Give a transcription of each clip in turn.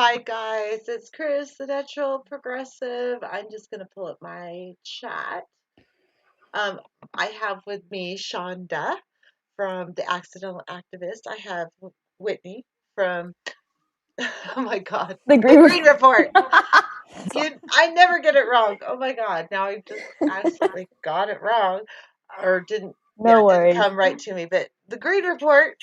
Hi guys, it's Chris, the Natural Progressive. I'm just gonna pull up my chat. Um, I have with me Shonda from The Accidental Activist. I have Whitney from oh my God, The The Green Green Report. So- I never get it wrong. Oh my God, now I just accidentally got it wrong, or didn't. Yeah, No it didn't worries. come right to me. But The Green Report.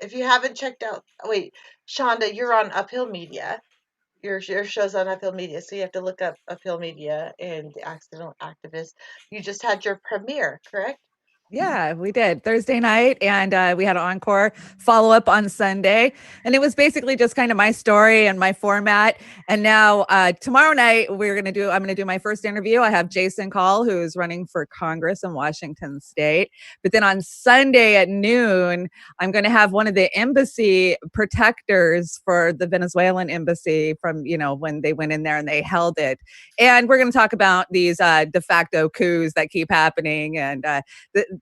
If you haven't checked out, wait, Shonda, you're on Uphill Media. Your show's on Uphill Media, so you have to look up Uphill Media and the Accidental Activist. You just had your premiere, correct? Yeah, we did Thursday night, and we had an encore follow up on Sunday. And it was basically just kind of my story and my format. And now tomorrow night, I'm going to do my first interview. I have Jason Call, who's running for Congress in Washington State. But then on Sunday at noon, I'm going to have one of the embassy protectors for the Venezuelan embassy from, when they went in there and they held it. And we're going to talk about these de facto coups that keep happening. And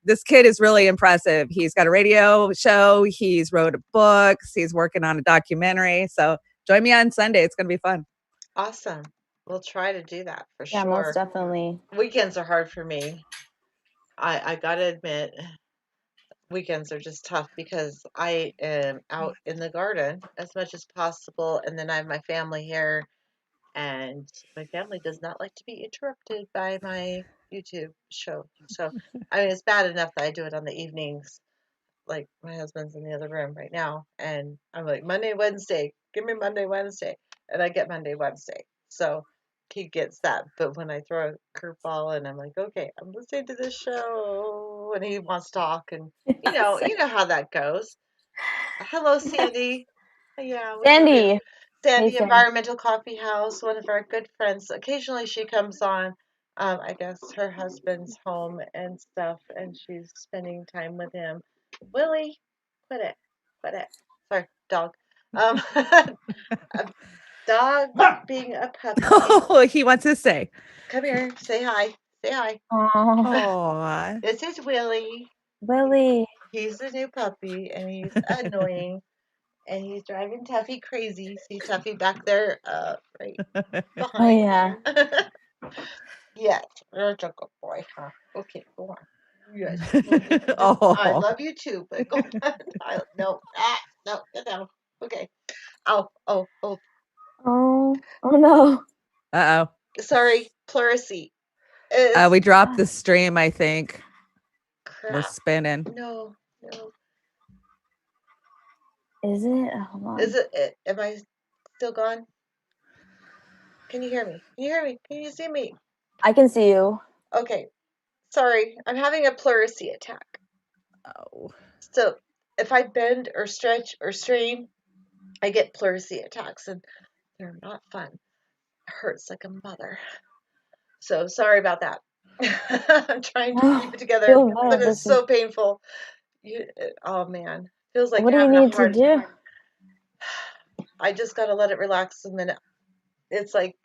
this kid is really impressive. He's got a radio show. He's wrote books. He's working on a documentary. So join me on Sunday. It's going to be fun. Awesome. We'll try to do that for Yeah, sure. most definitely. Weekends are hard for me. I gotta admit, weekends are just tough because I am out in the garden as much as possible, and then I have my family here, and my family does not like to be interrupted by my YouTube show. So, I mean, it's bad enough that I do it on the evenings. Like my husband's in the other room right now, and I'm like, Monday, Wednesday, give me Monday, Wednesday, and I get Monday, Wednesday. So he gets that. But when I throw a curveball and I'm like, okay, I'm listening to this show, and he wants to talk, and you know how that goes. Hello, Sandy. Yeah, we love you. Sandy. Hey, Sandy, Sandy. Environmental Coffee House, one of our good friends. Occasionally she comes on. I guess her husband's home and stuff, and she's spending time with him. Willie, quit it. Quit it. Sorry, dog. A dog being a puppy. Oh, he wants to say. Come here, say hi. Say hi. Oh, Oh, This is Willie. Willie. He's the new puppy, and he's annoying. And he's driving Tuffy crazy. See Tuffy back there, right Oh, behind. yeah. Yes, you're a good boy, huh? Okay, go on. Yes. I oh, love you too, but go on. No, no, get down. Okay. Oh, Oh, oh no. uh-oh. sorry, pleurisy. It's We dropped the stream, I think. We're crap. spinning. No. Is it? Hold on. Is it? Am I still gone? Can you hear me? Can you hear me? Can you see me? I can see you. Okay. Sorry, I'm having a pleurisy attack. Oh. So if I bend or stretch or strain, I get pleurisy attacks, and they're not fun. It hurts like a mother. So sorry about that. I'm trying to keep it together, Feel but better. it's so painful. Oh man, feels like What do you're you having a need to heart do? attack. I just gotta let it relax a minute. It's like,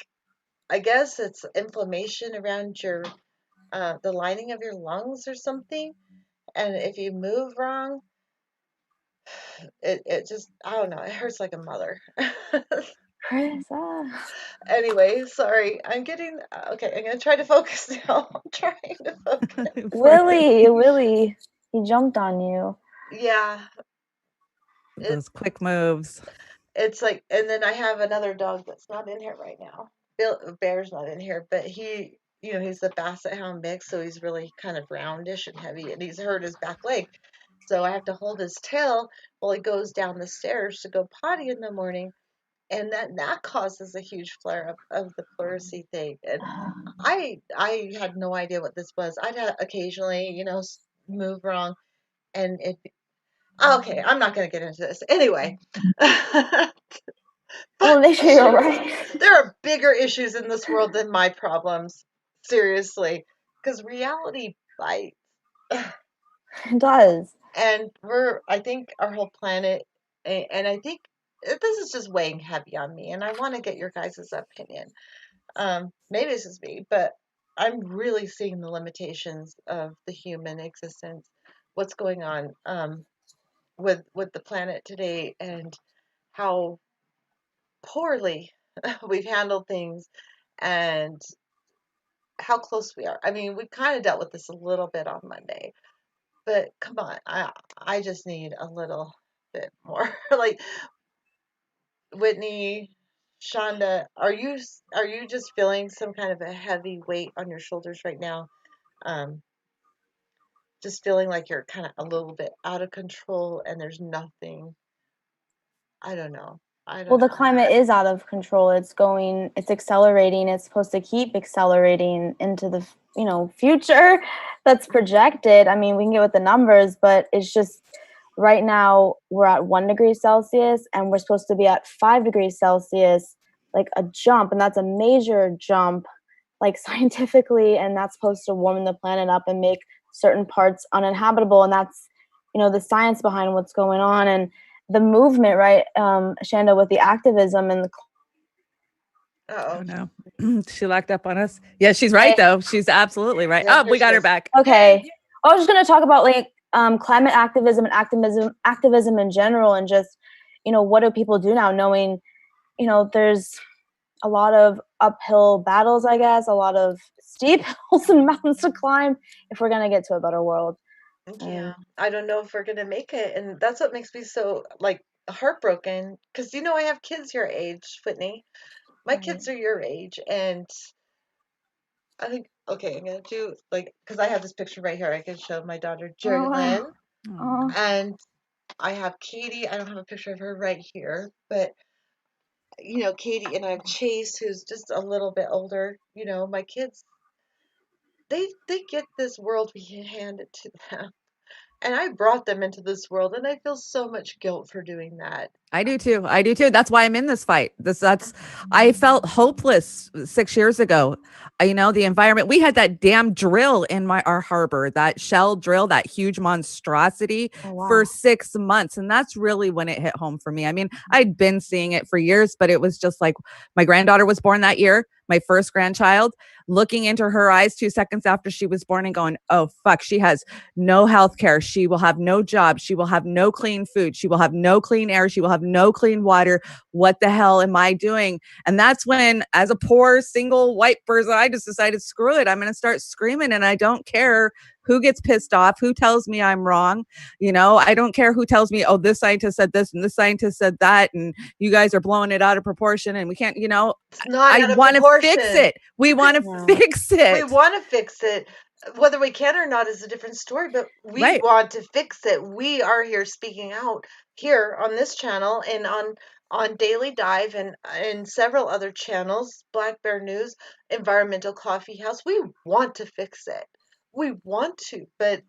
I guess it's inflammation around your the lining of your lungs or something. And if you move wrong, it just, I don't know, it hurts like a mother. Chris. Anyway, sorry. I'm getting okay. I'm gonna try to focus now. I'm trying to focus. Willie. He jumped on you. Yeah, Those quick moves. it's like, and then I have another dog that's not in here right now. Bear's not in here, but he's the Basset Hound mix, so he's really kind of roundish and heavy, and he's hurt his back leg. So I have to hold his tail while he goes down the stairs to go potty in the morning, and that causes a huge flare up of the pleurisy thing. And I had no idea what this was. I'd occasionally, move wrong, and it. Okay, I'm not going to get into this anyway. Well, make sure you're right. There are bigger issues in this world than my problems. Seriously, because reality bites. It does. And I think our whole planet, and I think this is just weighing heavy on me, and I want to get your guys' opinion. Maybe this is me, but I'm really seeing the limitations of the human existence. What's going on with the planet today, and how poorly we've handled things and how close we are. I mean, we kind of dealt with this a little bit on Monday, but come on, I just need a little bit more. Like Whitney, Shonda, are you just feeling some kind of a heavy weight on your shoulders right now? Um, just feeling like you're kind of a little bit out of control and there's nothing. I don't know. I Well, don't the know. climate is out of control. It's accelerating. It's supposed to keep accelerating into the, future that's projected. I mean, we can get with the numbers, but it's just right now we're at 1 degree Celsius and we're supposed to be at 5 degrees Celsius, like a jump. And that's a major jump, like scientifically. And that's supposed to warm the planet up and make certain parts uninhabitable. And that's, the science behind what's going on. And the movement, right, Shanda, with the activism and the Oh Uh-oh. no. She locked up on us. Yeah, she's right though. She's absolutely right. Yeah, Oh, here we she got her is. back. okay. I was just gonna talk about like climate activism and activism in general, and just what do people do now, knowing there's a lot of uphill battles, I guess, a lot of steep hills and mountains to climb if we're gonna get to a better world. Yeah, I don't know if we're gonna make it, and that's what makes me so like heartbroken. Because I have kids your age, Whitney. My Right. kids are your age, and I think okay, I'm gonna do like because I have this picture right here. I can show my daughter Jerry Oh, Lynn, wow. Oh, and I have Katie. I don't have a picture of her right here, but Katie, and I have Chase, who's just a little bit older. My kids, they get this world handed to them. And I brought them into this world, and I feel so much guilt for doing that. I do too. I do too. That's why I'm in this fight. I felt hopeless 6 years ago. The environment, we had that damn drill in our harbor, that shell drill, that huge monstrosity oh for wow. 6 months. And that's really when it hit home for me. I mean, I'd been seeing it for years, but it was just like my granddaughter was born that year, my first grandchild, looking into her eyes 2 seconds after she was born and going, oh, fuck, she has no health care. She will have no job. She will have no clean food. She will have no clean air. She will have no clean water. What the hell am I doing? And that's when, as a poor single white person, I just decided, screw it. I'm going to start screaming, and I don't care who gets pissed off, who tells me I'm wrong. I don't care who tells me, oh, this scientist said this and this scientist said that, and you guys are blowing it out of proportion and we can't, It's not I out of want to fix proportion. it. We want to Yeah. fix We it. want to fix it. Whether we can or not is a different story, but we Right. want to fix it. We are here speaking out here on this channel and on Daily Dive and several other channels, Black Bear News, Environmental Coffee House. We want to fix it. We want to, but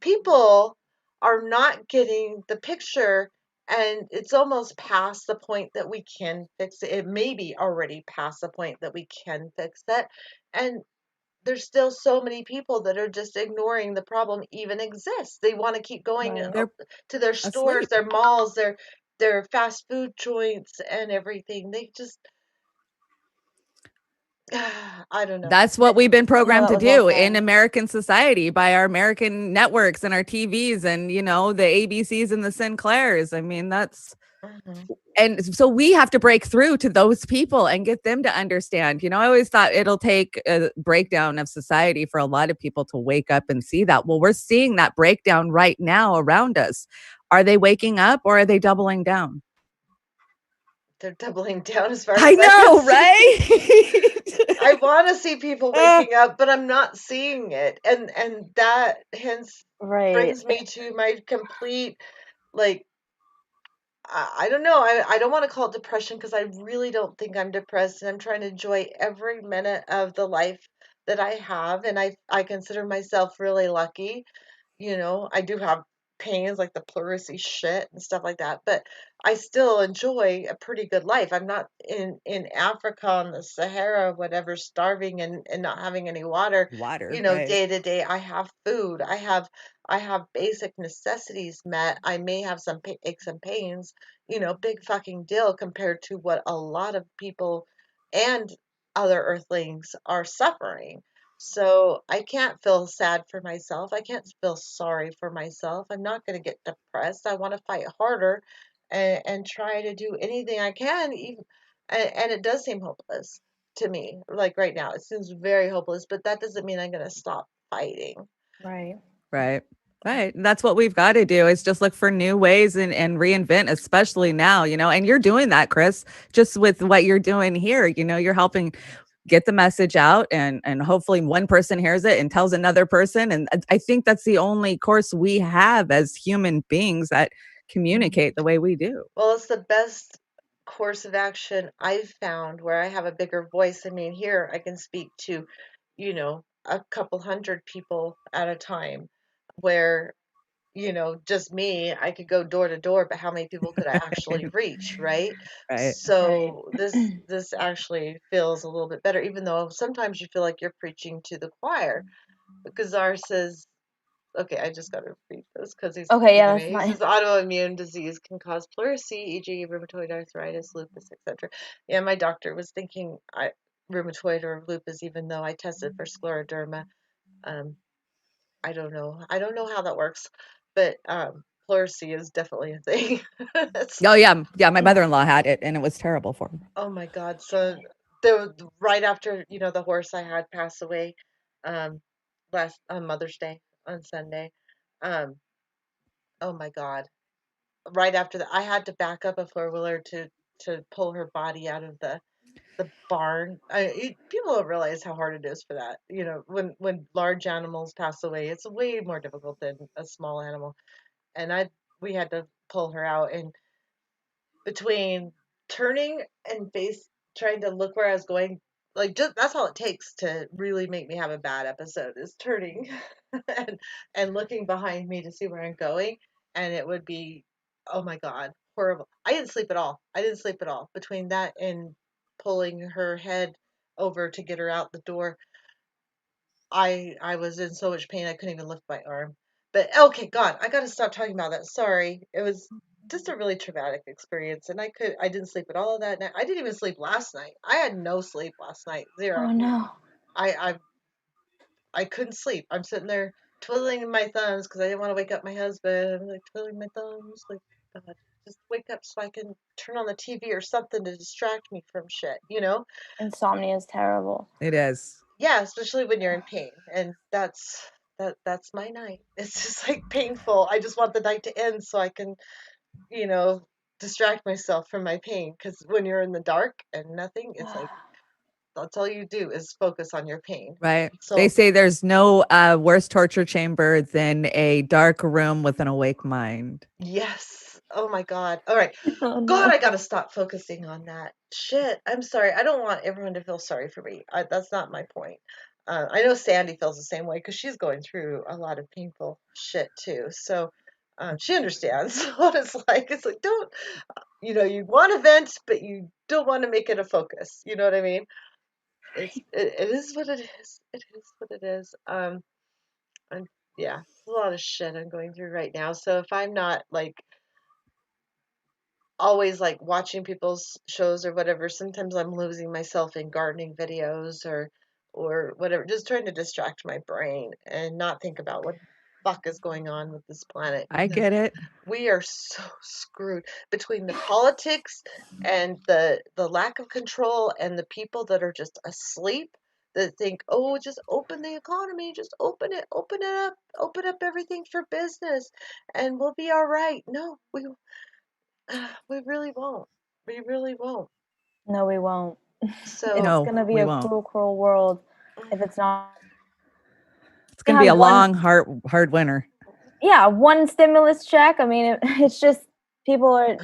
people are not getting the picture, and it's almost past the point that we can fix it. It may be already past the point that we can fix it, and there's still so many people that are just ignoring the problem even exists. They want to keep going Right. They're to their stores, asleep. their malls, their fast food joints and everything. They just I don't know. That's what we've been programmed That to was well do in said. American society by our American networks and our TVs and, the ABCs and the Sinclairs. I mean, Mhm. and so we have to break through to those people and get them to understand. I always thought it'll take a breakdown of society for a lot of people to wake up and see that. Well, we're seeing that breakdown right now around us. Are they waking up or are they doubling down? They're doubling down as far I as I can know, see. I right? want to see people Ah, waking up, but I'm not seeing it. And that hence Right. brings me to my complete like I don't know. I don't want to call it depression because I really don't think I'm depressed, and I'm trying to enjoy every minute of the life that I have, and I consider myself really lucky. I do have pains like the pleurisy shit and stuff like that, but I still enjoy a pretty good life. I'm not in Africa on the Sahara, whatever, starving and not having any water. Water, right? Day to day, I have food. I have basic necessities met. I may have some aches and pains, big fucking deal compared to what a lot of people and other earthlings are suffering. So I can't feel sad for myself. I can't feel sorry for myself. I'm not going to get depressed. I want to fight harder and try to do anything I can, even, and it does seem hopeless to me. Like right now, it seems very hopeless, but that doesn't mean I'm going to stop fighting. Right. Right. Right. And that's what we've got to do is just look for new ways and reinvent, especially now, and you're doing that, Chris, just with what you're doing here. You're helping get the message out and hopefully one person hears it and tells another person. And I think that's the only course we have as human beings that communicate the way we do. Well, it's the best course of action I've found where I have a bigger voice. I mean, here I can speak to, a couple hundred people at a time, where, just me, I could go door to door, but how many people could I actually reach, right? Right. Right. So this actually feels a little bit better, even though sometimes you feel like you're preaching to the choir. Gazar says, okay, I just got to read this because he's Okay, yeah, confusing that's me. He fine. says autoimmune disease can cause pleurisy, e.g., rheumatoid arthritis, lupus, etc. Yeah, my doctor was thinking rheumatoid or lupus, even though I tested for scleroderma. Um, I don't know. I don't know how that works, but pleurisy is definitely a thing. It's, Oh yeah. Yeah. My Yeah. mother-in-law had it and it was terrible for her. oh my God. So right after, the horse I had pass away, um, last on Mother's Day on Sunday. Um, oh my God. Right after that, I had to back up a four-wheeler to pull her body out of the barn. People don't realize how hard it is for that. When large animals pass away, it's way more difficult than a small animal. And we had to pull her out, and between turning and face trying to look where I was going, like, just that's all it takes to really make me have a bad episode, is turning and looking behind me to see where I'm going, and it would be, oh my God, horrible. I didn't sleep at all. I didn't sleep at all between that and pulling her head over to get her out the door. I was in so much pain I couldn't even lift my arm. But okay, God, I gotta stop talking about that. Sorry. It was just a really traumatic experience, and I didn't sleep at all that night. I didn't even sleep last night. I had no sleep last night. Zero. Oh no. I I I couldn't sleep. I'm sitting there twiddling my thumbs because I didn't want to wake up my husband. I'm like twiddling my thumbs, like, God, just wake up so I can turn on the TV or something to distract me from shit. Insomnia is terrible. It is. Yeah, especially when you're in pain, and that's my night. It's just like painful. I just want the night to end so I can, you know, distract myself from my pain. Because when you're in the dark and nothing, it's like that's all you do is focus on your pain. Right. They So say there's no worse torture chamber than a dark room with an awake mind. yes, oh my God. All right, Oh God, no. I gotta stop focusing on that shit. I'm sorry. I don't want everyone to feel sorry for me. That's not my point. I know Sandy feels the same way because she's going through a lot of painful shit too. So she understands what it's like. It's like, don't, you want to vent, but you don't want to make it a focus. You know what I mean? It is what it is. It is what it is. And yeah, it's a lot of shit I'm going through right now. So if I'm not like always like watching people's shows or whatever, sometimes I'm losing myself in gardening videos or whatever, just trying to distract my brain and not think about what the fuck is going on with this planet, I because get it. we are so screwed between the politics and the lack of control and the people that are just asleep, that think, oh, just open the economy, just open it up, open up everything for business and we'll be all right. No, we really won't. We really won't. No, we won't. So, It's No, gonna be we a won't. cruel, cruel world if it's not. It's We going to be have a one, long, hard winter. yeah, one stimulus check. I mean, it's just people are.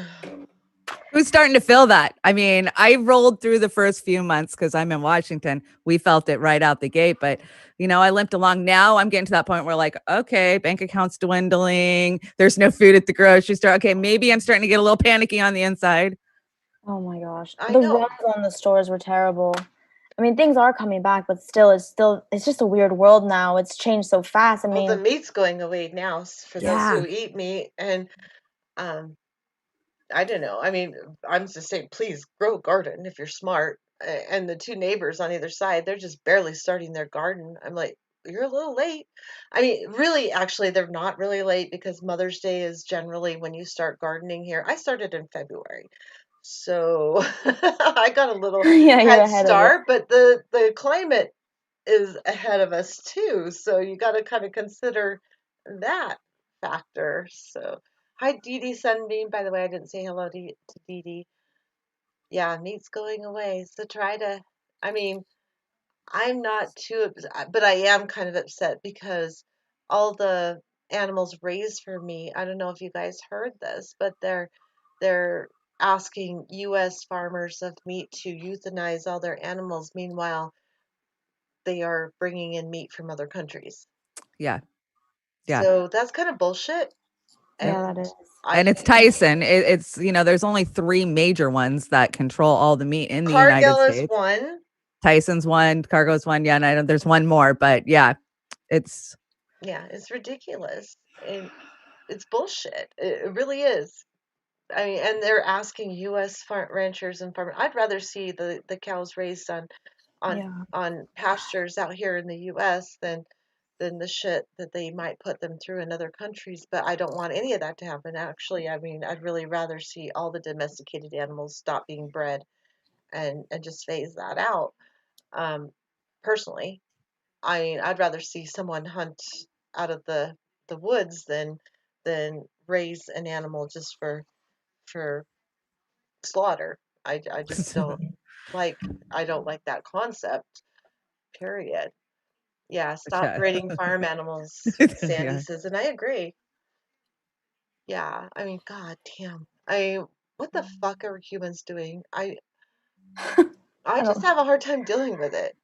Who's starting to feel that? I mean, I rolled through the first few months because I'm in Washington. We felt it right out the gate, but I limped along. Now I'm getting to that point where, like, okay, bank accounts dwindling. There's no food at the grocery store. Okay, maybe I'm starting to get a little panicky on the inside. Oh my gosh, I the know. runs on the stores were terrible. I mean, things are coming back, but it's just a weird world now. It's changed so fast. I Well, the mean, meat's going away now for those yeah. who eat meat, and um, I don't know. I mean, I'm just saying, please grow a garden if you're smart. And the two neighbors on either side, they're just barely starting their garden. I'm like, you're a little late. I mean, really, actually, they're not really late because Mother's Day is generally when you start gardening here. I started in February, so I got a little Yeah, you're head ahead of it. start, but the climate is ahead of us too, so you got to kind of consider that factor. So, hi, Dee Dee Sunbeam. By the way, I didn't say hello to Dee Dee. Yeah, meat's going away, so try to. I mean, I'm not too, but I am kind of upset because all the animals raised for me. I don't know if you guys heard this, but they're asking U.S. farmers of meat to euthanize all their animals. Meanwhile, they are bringing in meat from other countries. Yeah. Yeah. So that's kind of bullshit. Yeah, that And is. I And it's think Tyson. It's, there's only 3 major ones that control all the meat in the United Cargill is States. one. Tyson's one, Cargo's one. Yeah. And I don't, there's one more, but yeah, it's, Yeah, it's ridiculous. And it's bullshit. It really is. I mean, and they're asking U.S. ranchers and farmers. I'd rather see the cows raised on Yeah. on pastures out here in the U.S. than the shit that they might put them through in other countries. But I don't want any of that to happen. Actually, I mean, I'd really rather see all the domesticated animals stop being bred and just phase that out. Um, Personally, I mean, I'd rather see someone hunt out of the woods than raise an animal just for slaughter. I just don't like I don't like that concept. Period. Yeah, stop yeah. breeding farm animals, Sandy Yeah. says, and I agree. Yeah, I mean, god damn. What the fuck are humans doing? I I just don't. have a hard time dealing with it.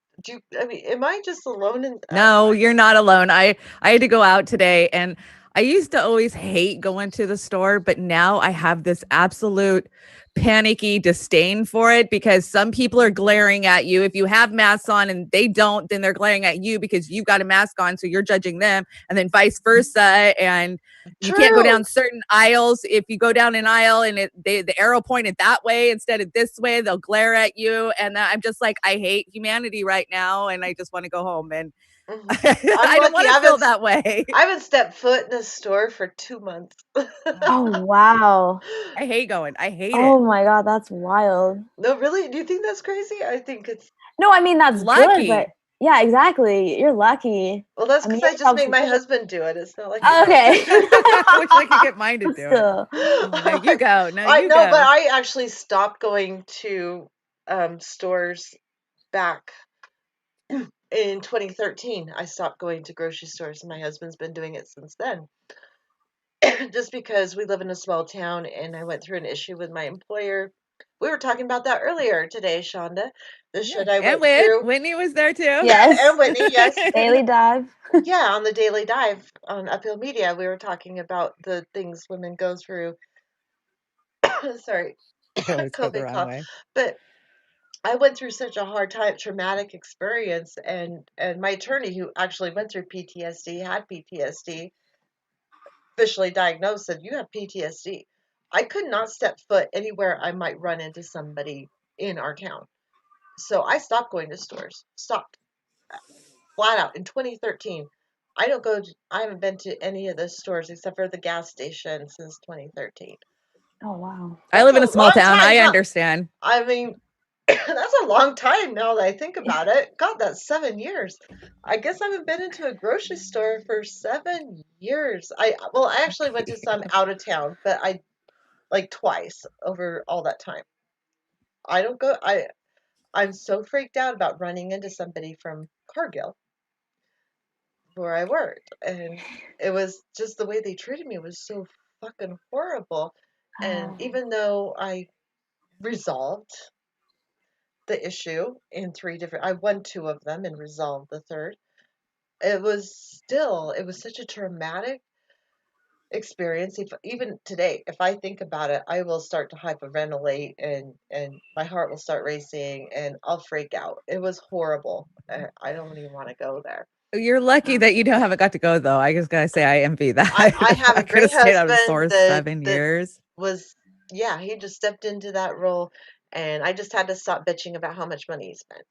I mean, am I just alone in No, you're not alone. I had to go out today, and I used to always hate going to the store, but now I have this absolute panicky disdain for it because some people are glaring at you. If you have masks on and they don't, then they're glaring at you because you've got a mask on, so you're judging them, and then vice versa. And you can't go True. down certain aisles. If you go down an aisle and the arrow pointed that way instead of this way, they'll glare at you. And I'm just like, I hate humanity right now, and I just want to go home. And Mhm. I'm I don't lucky. want to feel that way. I haven't stepped foot in a store for 2 months. Oh, wow. I hate going. I hate it. Oh my God, that's wild. No, really? Do you think that's crazy? I think it's No, I mean that's good, but Lucky. yeah, exactly. You're lucky. well, that's I mean, because you're I just make my self-sufficient. husband do it. It's not like he knows. Okay. Wish I could get mine to But do it. still. No, you go. No, I you know, but go. I actually stopped going to stores back in 2013. I stopped going to grocery stores, and my husband's been doing it since then. Just because we live in a small town and I went through an issue with my employer. We were talking about that earlier today, Shonda. The Yeah. shit I And went through. Whitney was there too. Yes. And Whitney, yes. Daily dive. Yeah, on the Daily Dive on Uphill Media, we were talking about the things women go through. Sorry, I always go the COVID wrong cough. way. But I went through such a hard time, traumatic experience, and my attorney, who actually went through PTSD, had PTSD, officially diagnosed, said you have PTSD. I could not step foot anywhere I might run into somebody in our town, so I stopped going to stores. Stopped flat out in 2013. I don't go. I haven't been to any of the stores except for the gas station since 2013. Oh wow. I That's live a in a small long town. time, I huh? understand. I mean, that's a long time now that I think about it. God, that's 7 years. I guess I haven't been into a grocery store for 7 years. I actually went to some out of town, but I like twice over all that time. I don't go. I'm so freaked out about running into somebody from Cargill where I worked, and it was just the way they treated me was so fucking horrible. And Oh, even though I resolved the issue in I won two of them and resolved the third. It was such a traumatic experience. If even today, if I think about it, I will start to hyperventilate and my heart will start racing and I'll freak out. It was horrible. I don't even want to go there. You're lucky that you don't haven't got to go though. I just gotta say I envy that. I If have I a could great have stayed out of the husband store 7 years. was yeah, he just stepped into that role and I just had to stop bitching about how much money he spent.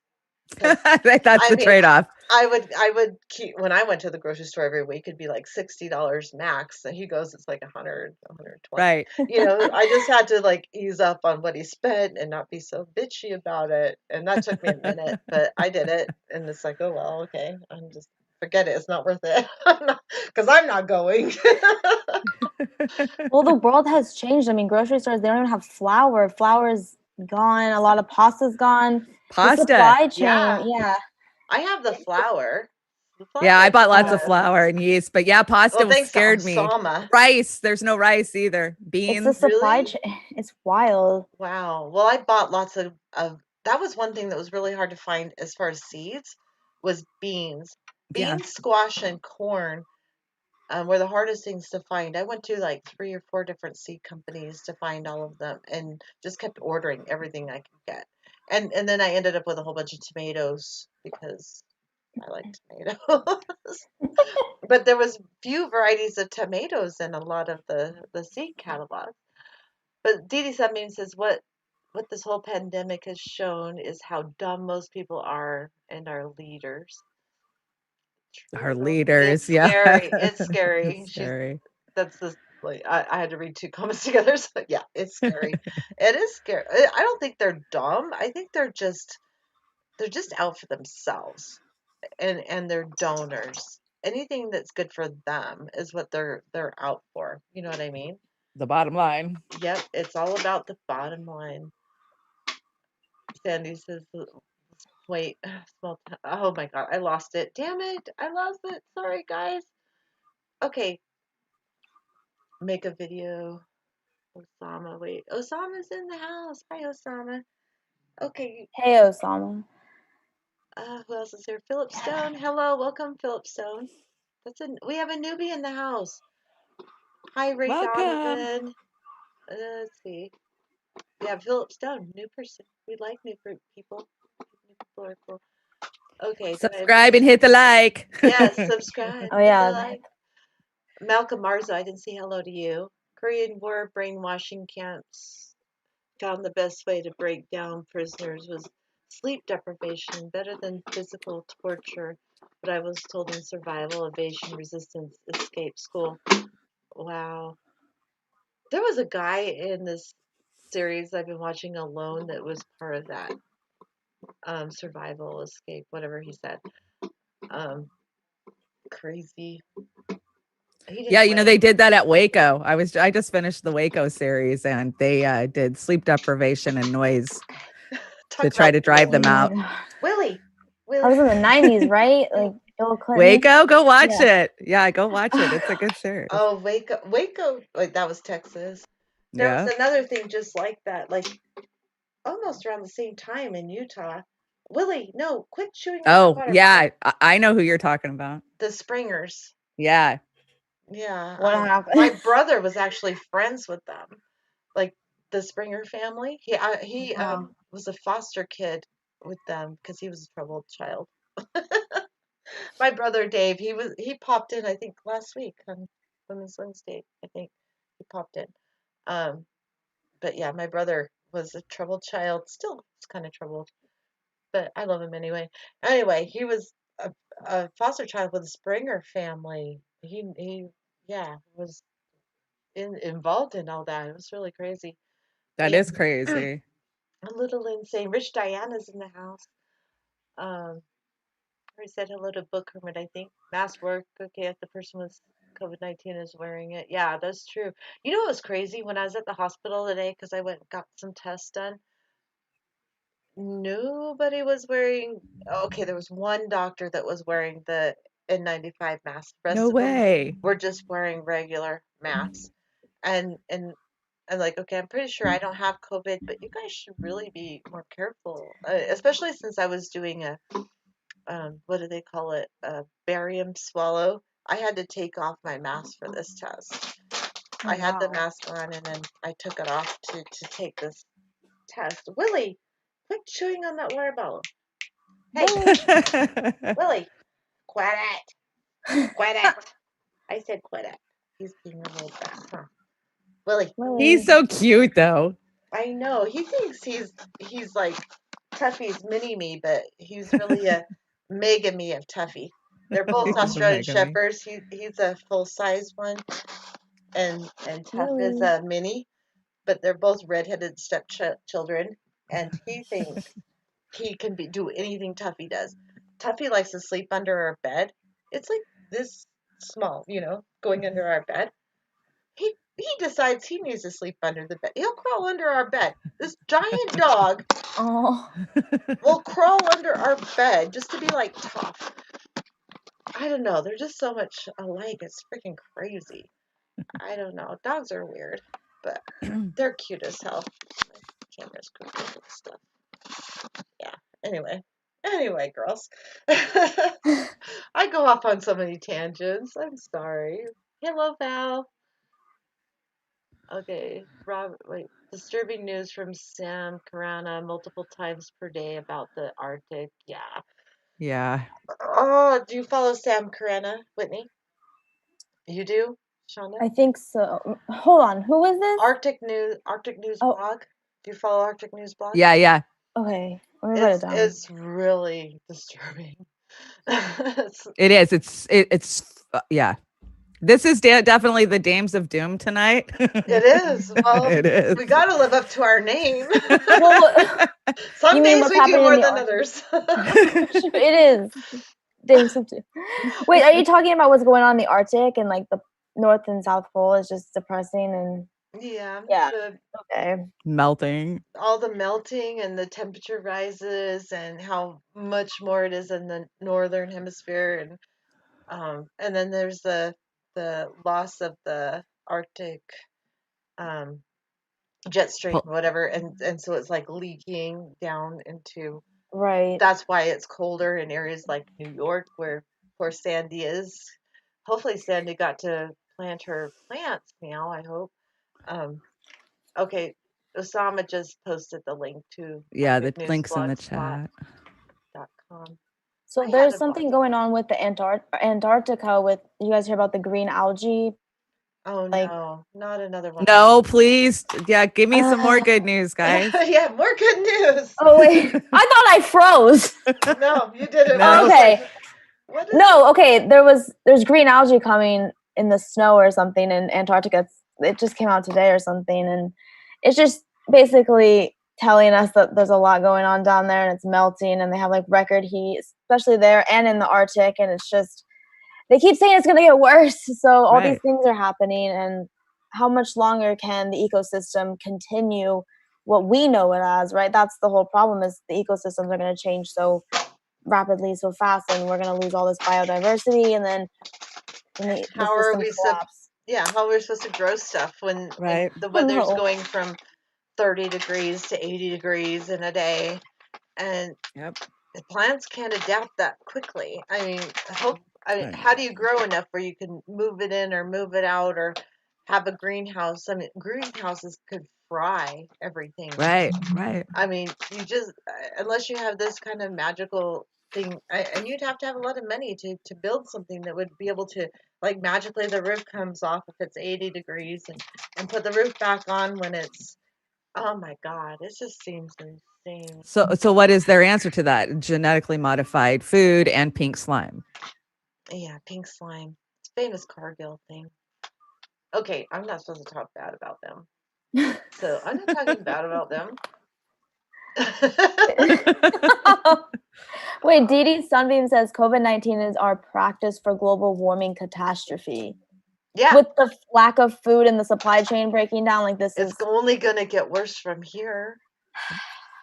'Cause, That's I the mean, trade-off. I would keep when I went to the grocery store every week, it'd be like $60 max. And he goes, it's like 100, 120. Right. I just had to like ease up on what he spent and not be so bitchy about it. And that took me a minute, but I did it. And it's like, oh, well, okay. I'm just forget it. It's not worth it. Because I'm not going. Well, the world has changed. I mean, grocery stores, they don't even have flour. Flour's gone. A lot of pasta's gone. The Pasta. supply chain, Yeah. yeah. I have the flour. The Yeah, I flour bought is lots of good. flour and yeast, but yeah, pasta Well, thanks to scared me. Osama. Rice, there's no rice either. It's the Beans. supply Really? chain. It's wild. Wow. Well, I bought lots of that was one thing that was really hard to find as far as seeds was beans. Yeah. Beans, squash, and corn were the hardest things to find. I went to like 3 or 4 different seed companies to find all of them and just kept ordering everything I could get. And then I ended up with a whole bunch of tomatoes because I like tomatoes. But there was few varieties of tomatoes in a lot of the seed catalogs. But Dee Dee Submarine says what this whole pandemic has shown is how dumb most people are and our leaders. Our True. leaders. It's Yeah. scary. It's scary. It's scary. That's the like I had to read 2 comments together. So yeah, it's scary. It is scary. I don't think they're dumb. I think they're just out for themselves and they're donors. Anything that's good for them is what they're out for. You know what I mean? The bottom line. Yep, it's all about the bottom line. Sandy says, wait, oh my God, I lost it. Damn it, I lost it. Sorry, guys. Okay, make a video. Osama, wait. Osama's in the house. Hi, Osama. Okay, Hey, Osama. who else is here? Philip Stone. Hello, welcome, Philip Stone. We have a newbie in the house. Hi, Ray Welcome. Donovan. Let's see. Yeah, Philip Stone, new person. We like new people. New people are cool. Okay. Subscribe and hit the like. Yes, subscribe. Oh, yeah. Like. Malcolm Marzo, I didn't say hello to you. Korean War brainwashing camps found the best way to break down prisoners was sleep deprivation, better than physical torture. But I was told in survival, evasion, resistance, escape school. Wow. There was a guy in this series I've been watching alone that was part of that. Survival, escape, whatever he said. Crazy. Yeah, they did that at Waco. I just finished the Waco series and they did sleep deprivation and noise to try to drive them out. Willie. That was in the 90s, right? Like Bill Clinton. Waco, go watch it. Yeah, go watch it. It's a good series. Oh, Waco. Like that was Texas. There was another thing just like that, like almost around the same time in Utah. Willie, no, quit chewing. Oh, yeah, I know who you're talking about. The Springers. Yeah. Yeah. What happened? My brother was actually friends with them, like the Springer family. He was a foster kid with them because he was a troubled child. My brother Dave, he popped in I think last week on Women's Wednesday. I think he popped in. But yeah, my brother was a troubled child. Still is kind of troubled, but I love him anyway. Anyway, he was a foster child with the Springer family. He was involved in all that. It was really crazy. That is crazy. A little insane. Rich Diana's in the house. I said hello to Book Hermit, I think. Mask work. Okay, if the person with COVID-19 is wearing it. Yeah, that's true. You know what was crazy? When I was at the hospital today, because I went and got some tests done, nobody was wearing. Okay, there was one doctor that was wearing the N95 mask. The rest No of them way. were just wearing regular masks. And I'm like, okay, I'm pretty sure I don't have COVID, but you guys should really be more careful, especially since I was doing a what do they call it? A barium swallow. I had to take off my mask for this test. Oh, I had the wow. mask on and then I took it off to take this test. Willie, quit chewing on that water bottle. Hey, Willie, quit it. Quit it. I said quit it. He's being a little brat, huh? Willie. Willie. He's so cute though. I know. He thinks he's like Tuffy's mini me, but he's really a mega me of Tuffy. They're both He's a Australian mega me. Shepherds. He's a full size one, and Tuff is Really? a mini, but they're both redheaded stepchildren, and he thinks he can do anything Tuffy does. Tuffy likes to sleep under our bed. It's like this small, going under our bed. He decides he needs to sleep under the bed. He'll crawl under our bed. This giant dog Oh, will crawl under our bed just to be like tough. I don't know. They're just so much alike. It's freaking crazy. I don't know. Dogs are weird, but they're cute as hell. My camera's crooked and stuff. Yeah. Anyway, girls. I go off on so many tangents. I'm sorry. Hello, Val. Okay, Rob. Wait. Disturbing news from Sam Karana multiple times per day about the Arctic. Yeah. Yeah. Oh, do you follow Sam Karana, Whitney? You do, Shonda? I think so. Hold on. Who is this? Arctic News Oh. blog. Do you follow Arctic News blog? Yeah. Okay, let me write it down. It's really disturbing. It is. It's yeah. This is definitely the Dames of Doom tonight. It is. Well, it is. we got to live up to our name. Well, Some you mean days what's we do happening more in the than Arctic? others. It is. Dames of Doom. Wait, are you talking about what's going on in the Arctic and like the North and South Pole is just depressing and Yeah. yeah. Okay. Melting. All the melting and the temperature rises and how much more it is in the northern hemisphere and then there's the loss of the Arctic jet stream, whatever, and so it's like leaking down into. Right. That's why it's colder in areas like New York, where poor Sandy is. Hopefully, Sandy got to plant her plants now. I hope. Okay, Osama just posted the link to Yeah, the link's in the chat. .com. So there's something going on with the Antarctica. With you guys hear about the green algae? Oh no, not another one. No, please. Yeah, give me some more good news, guys. Yeah, more good news. Oh wait, I thought I froze. No, you didn't. No. Okay. No, okay. There's green algae coming in the snow or something in Antarctica. It just came out today or something, and it's just basically telling us that there's a lot going on down there and it's melting and they have like record heat, especially there and in the Arctic, and it's just they keep saying it's going to get worse. So all these things are happening, and how much longer can the ecosystem continue what we know it as, right? That's the whole problem, is the ecosystems are going to change so rapidly, so fast, and we're going to lose all this biodiversity, and then the how are we collapse. how are we supposed to grow stuff when the weather's going from 30 degrees to 80 degrees in a day, and the plants can't adapt that quickly. I mean, how do you grow enough where you can move it in or move it out or have a greenhouse? I mean, greenhouses could fry everything. Right. I mean, you just unless you have this kind of magical thing, and you'd have to have a lot of money to build something that would be able to, like, magically the roof comes off if it's 80 degrees and put the roof back on when it's, oh my God, it just seems insane. So what is their answer to that? Genetically modified food and pink slime. Yeah, pink slime. It's famous Cargill thing. Okay, I'm not supposed to talk bad about them. So I'm not talking bad about them. Wait, Dee Sunbeam says COVID-19 is our practice for global warming catastrophe. Yeah. With the lack of food and the supply chain breaking down, like this it's only going to get worse from here.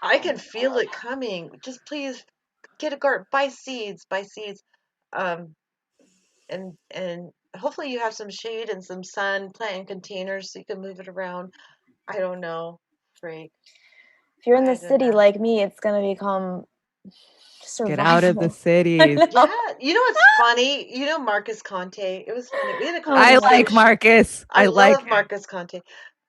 I can feel it coming. Just please get a garden, buy seeds. And hopefully you have some shade and some sun, plant in containers so you can move it around. I don't know, Frank. If you're in the city like me, it's going to become survival. Get out of the cities. Yeah, you know what's funny? You know Marcus Conte. It was funny. We had a conversation. I like Marcus. I love Marcus Conte.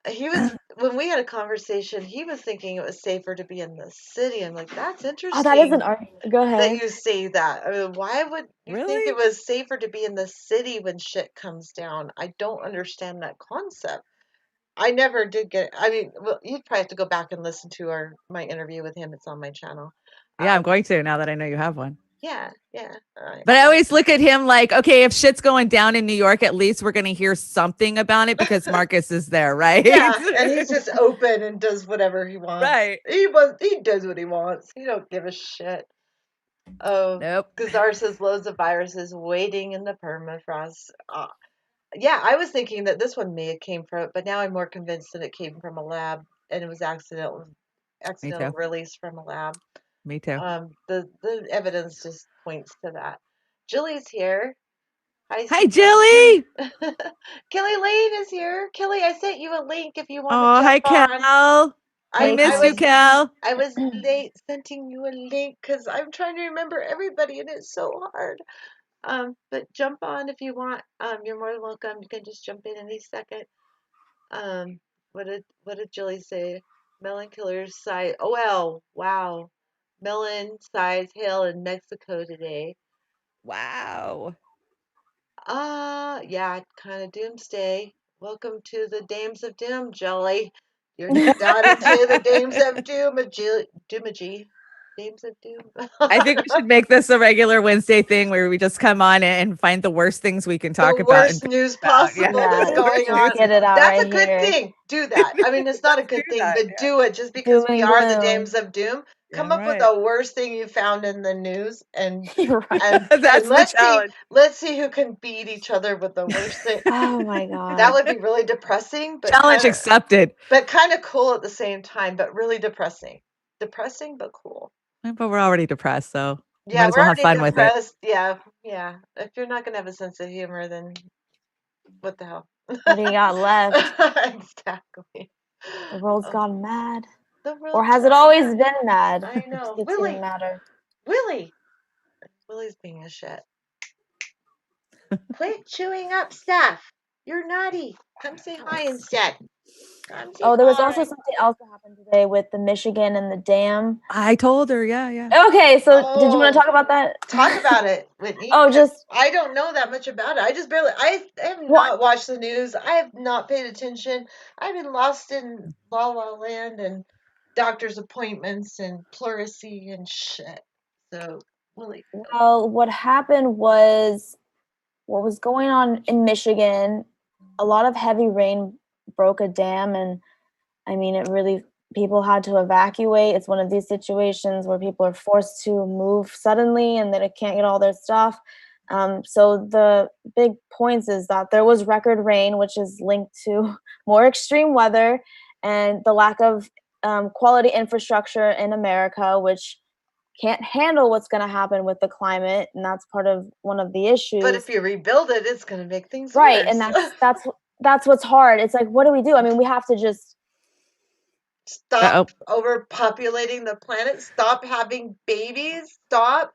He was when we had a conversation. He was thinking it was safer to be in the city. I'm like, that's interesting. Oh, that isn't. Go ahead. That you say that. I mean, why would you think it was safer to be in the city when shit comes down? I don't understand that concept. I never did get. I mean, well, you'd probably have to go back and listen to my interview with him. It's on my channel. Yeah, I'm going to now that I know you have one. Yeah, yeah. But I always look at him like, okay, if shit's going down in New York, at least we're going to hear something about it because Marcus is there, right? Yeah, and he's just open and does whatever he wants. Right. He does what he wants. He don't give a shit. Oh, Nope. Kazar says loads of viruses waiting in the permafrost. Yeah, I was thinking that this one may have came from it, but now I'm more convinced that it came from a lab and it was accidental release from a lab. Me too. The evidence just points to that. Jilly's here. Hi, Jilly. Kelly Lane is here. Kelly, I sent you a link if you want Oh, to hi, jump on. Cal. I miss you, Cal. I was late sending you a link because I'm trying to remember everybody and it's so hard. But jump on if you want. You're more than welcome. You can just jump in any second. What did Jilly say? Melon killers size. Oh well, wow. Melon size hail in Mexico today. Wow. Yeah, kind of doomsday. Welcome to the Dames of Doom, Jelly. You're not into the Dames of Doomagy. Dames of Doom. I think we should make this a regular Wednesday thing where we just come on and find the worst things we can talk about. The worst news possible that's going on. Get it out that's right a good here. thing. Do that. I mean, it's not a good thing, but do it just because we are the Dames of Doom. Come up with the worst thing you found in the news, and that's the challenge. Let's see who can beat each other with the worst thing. Oh my god, that would be really depressing. But challenge accepted. But kind of cool at the same time. But really depressing. Depressing, but cool. But we're already depressed, so yeah, might as well have fun with it. Yeah. If you're not gonna have a sense of humor, then what the hell? What do you got left? Exactly. The world's gone mad. Or has it always been mad? I know. It doesn't matter. Willie's being a shit. Quit chewing up stuff. You're naughty. Come say hi instead. There was also something else that happened today with the Michigan and the dam. I told her, yeah. Okay, so did you want to talk about that? Talk about it, Whitney. I don't know that much about it. I have not watched the news. I have not paid attention. I've been lost in La La Land and doctor's appointments and pleurisy and shit. So, Willie. Well, what happened was what was going on in Michigan, a lot of heavy rain broke a dam, and I mean, people had to evacuate. It's one of these situations where people are forced to move suddenly and they can't get all their stuff. So the big points is that there was record rain, which is linked to more extreme weather and the lack of quality infrastructure in America, which can't handle what's going to happen with the climate, and that's part of one of the issues. But if you rebuild it, it's going to make things right, worse. And that's what's hard. It's like, what do we do? I mean, we have to just stop overpopulating the planet. Stop having babies. Stop.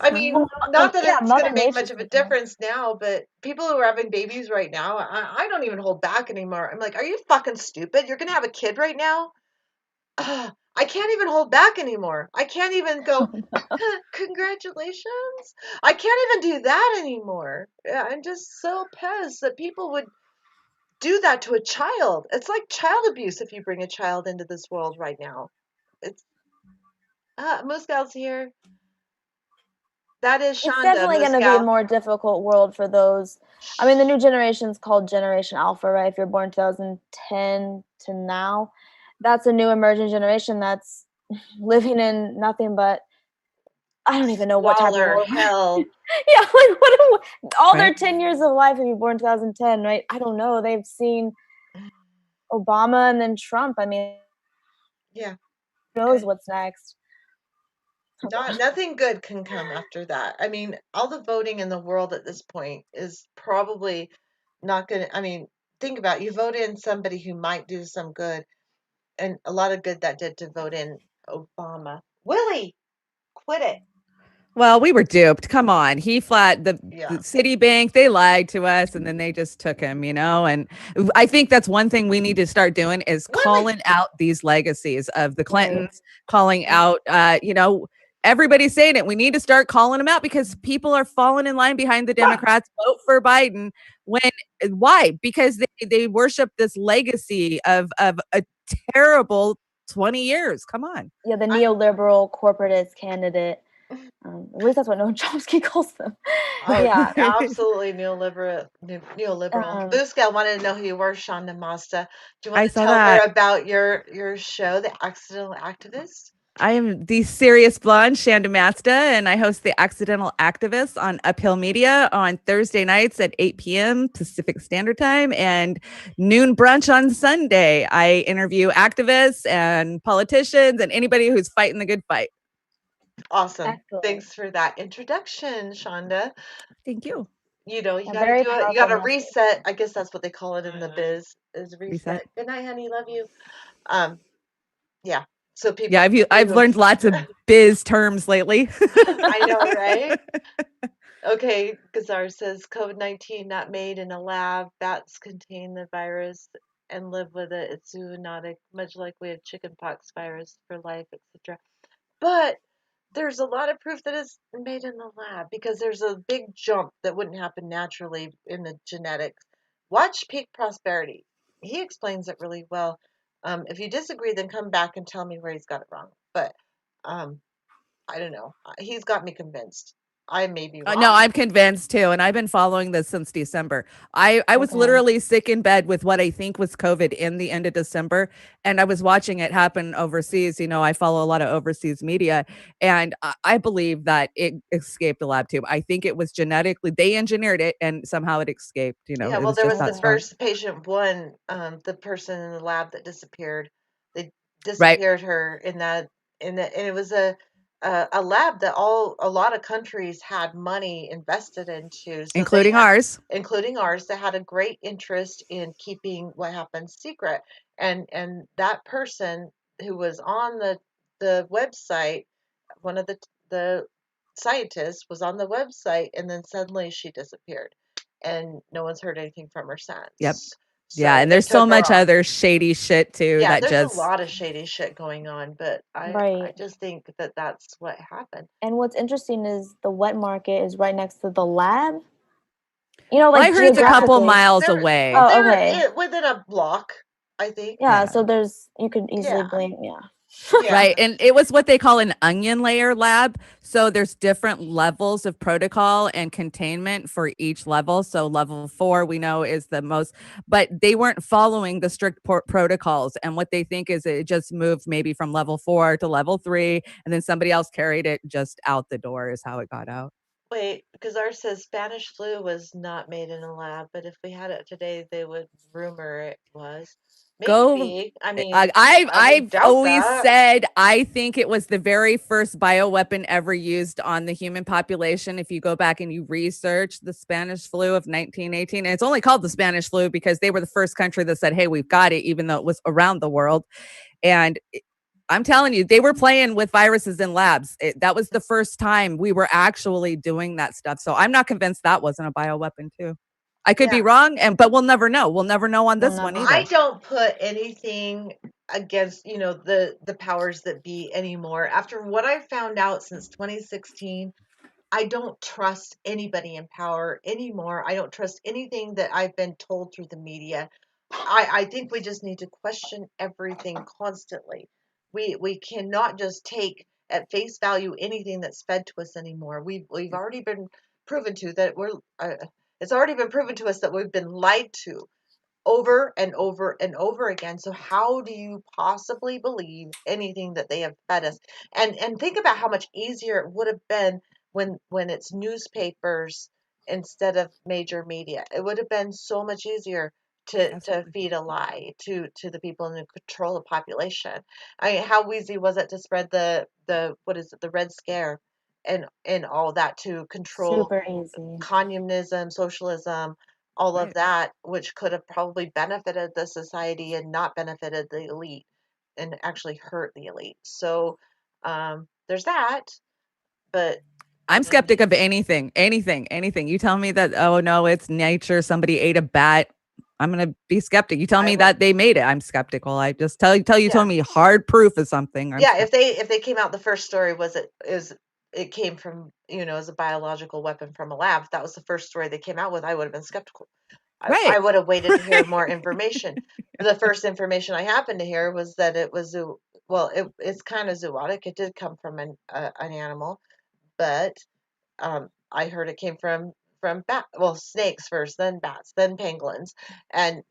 I mean, not that it's going to make much of a difference now, but people who are having babies right now, I don't even hold back anymore. I'm like, are you fucking stupid? You're going to have a kid right now? I can't even hold back anymore. I can't even go, congratulations. I can't even do that anymore. I'm just so pissed that people would do that to a child. It's like child abuse if you bring a child into this world right now. It's Moose Gal's here. That is Shonda. It's definitely going to be a more difficult world for those. I mean, the new generation is called Generation Alpha, right? If you're born 2010 to now, that's a new emerging generation that's living in nothing but, I don't even know what type of hell. Yeah, like all their 10 years of life if you're born 2010, right? I don't know. They've seen Obama and then Trump. I mean, yeah, who knows what's next? Nothing good can come after that. I mean, all the voting in the world at this point is probably not going to, I mean, think about it. You vote in somebody who might do some good, and a lot of good that did to vote in Obama. Willie, quit it. Well, we were duped. Come on. The Citibank, they lied to us and then they just took him, and I think that's one thing we need to start doing is calling out these legacies of the Clintons, calling out, everybody's saying it. We need to start calling them out because people are falling in line behind the Democrats. Vote for Biden. Why? Because they worship this legacy of a terrible 20 years. Come on. Yeah, the neoliberal corporatist candidate. At least that's what Noam Chomsky calls them. Oh, Yeah. absolutely neoliberal. Blue Scale wanted to know who you were, Shonda Mazda. Do you I want to saw tell that. her about your show, The Accidental Activist? I am the serious blonde Shanda Mazda, and I host the Accidental Activists on Uphill Media on Thursday nights at 8 p.m. Pacific Standard Time and noon brunch on Sunday. I interview activists and politicians and anybody who's fighting the good fight. Awesome. Excellent. Thanks for that introduction, Shonda. Thank you. You know, you A got to very do it. You powerful got to message. reset. I guess that's what they call it in the biz is reset. Reset. Good night, honey. Love you. Yeah. So people. Yeah, I've learned lots of biz terms lately. I know, right? Okay, Gazar says COVID-19 not made in a lab. Bats contain the virus and live with it. It's zoonotic, much like we have chickenpox virus for life, etc. But there's a lot of proof that it's made in the lab because there's a big jump that wouldn't happen naturally in the genetics. Watch Peak Prosperity. He explains it really well. If you disagree, then come back and tell me where he's got it wrong. But I don't know. He's got me convinced. I may be wrong. No, I'm convinced too. And I've been following this since December. I was Okay. literally sick in bed with what I think was COVID in the end of December. And I was watching it happen overseas. You know, I follow a lot of overseas media. And I believe that it escaped the lab tube. I think it was genetically, they engineered it and somehow it escaped. You know, Yeah, it well, was there just was not the strong. first patient one, the person in the lab that disappeared. They Right. disappeared her in that and it was a lab that a lot of countries had money invested into, so Including ours. including ours, that had a great interest in keeping what happened secret. And that person who was on the website, one of the scientists was on the website, and then suddenly she disappeared, and no one's heard anything from her Yep. since. Yeah. So And they there's so took her much off. other shady shit too Yeah, that there's a just lot of shady shit going on, but I Right. just think that that's what happened. And what's interesting is the wet market is right next to the lab. You know, well, I like heard it's a couple geographically. miles They're away. Oh, okay. within a block, I think. Yeah, Yeah. so you could easily Yeah. blame, yeah. Yeah. Right. And it was what they call an onion layer lab. So there's different levels of protocol and containment for each level. So level 4, we know, is the most, but they weren't following the strict protocols. And what they think is it just moved maybe from level 4 to level 3. And then somebody else carried it just out the door, is how it got out. Wait, because ours says Spanish flu was not made in a lab, but if we had it today, they would rumor it was. Go. Maybe. I mean, I've doubt always that. said I think it was the very first bioweapon ever used on the human population. If you go back and you research the Spanish flu of 1918, and it's only called the Spanish flu because they were the first country that said, "Hey, we've got it," even though it was around the world. And I'm telling you, they were playing with viruses in labs. That was the first time we were actually doing that stuff. So I'm not convinced that wasn't a bioweapon too. I could be wrong, but we'll never know. We'll never know on this one either. I don't put anything against, the powers that be anymore. After what I've found out since 2016, I don't trust anybody in power anymore. I don't trust anything that I've been told through the media. I think we just need to question everything constantly. We cannot just take at face value anything that's fed to us anymore. We've already been proven to that it's already been proven to us that we've been lied to over and over and over again. So how do you possibly believe anything that they have fed us? And think about how much easier it would have been when it's newspapers instead of major media. It would have been so much easier to feed a lie to the people and to control the population. I mean, how easy was it to spread the what is it, the Red Scare and all that to control Super easy. communism, socialism, all of Right. that, which could have probably benefited the society and not benefited the elite and actually hurt the elite. So there's that. But I'm skeptic of anything. You tell me that, oh no, it's nature, somebody ate a bat. I'm gonna be skeptic. You tell I me would, that they made it, I'm skeptical. I just tell you yeah, told me hard proof of something, I'm yeah. skeptical. If they came out, the first story was it came from, as a biological weapon from a lab. If that was the first story they came out with, I would have been skeptical. I Right. would have waited to hear Right. more information. The first information I happened to hear was that it was well, it's kind of zootic. It did come from an animal, but I heard it came from snakes first, then bats, then pangolins, and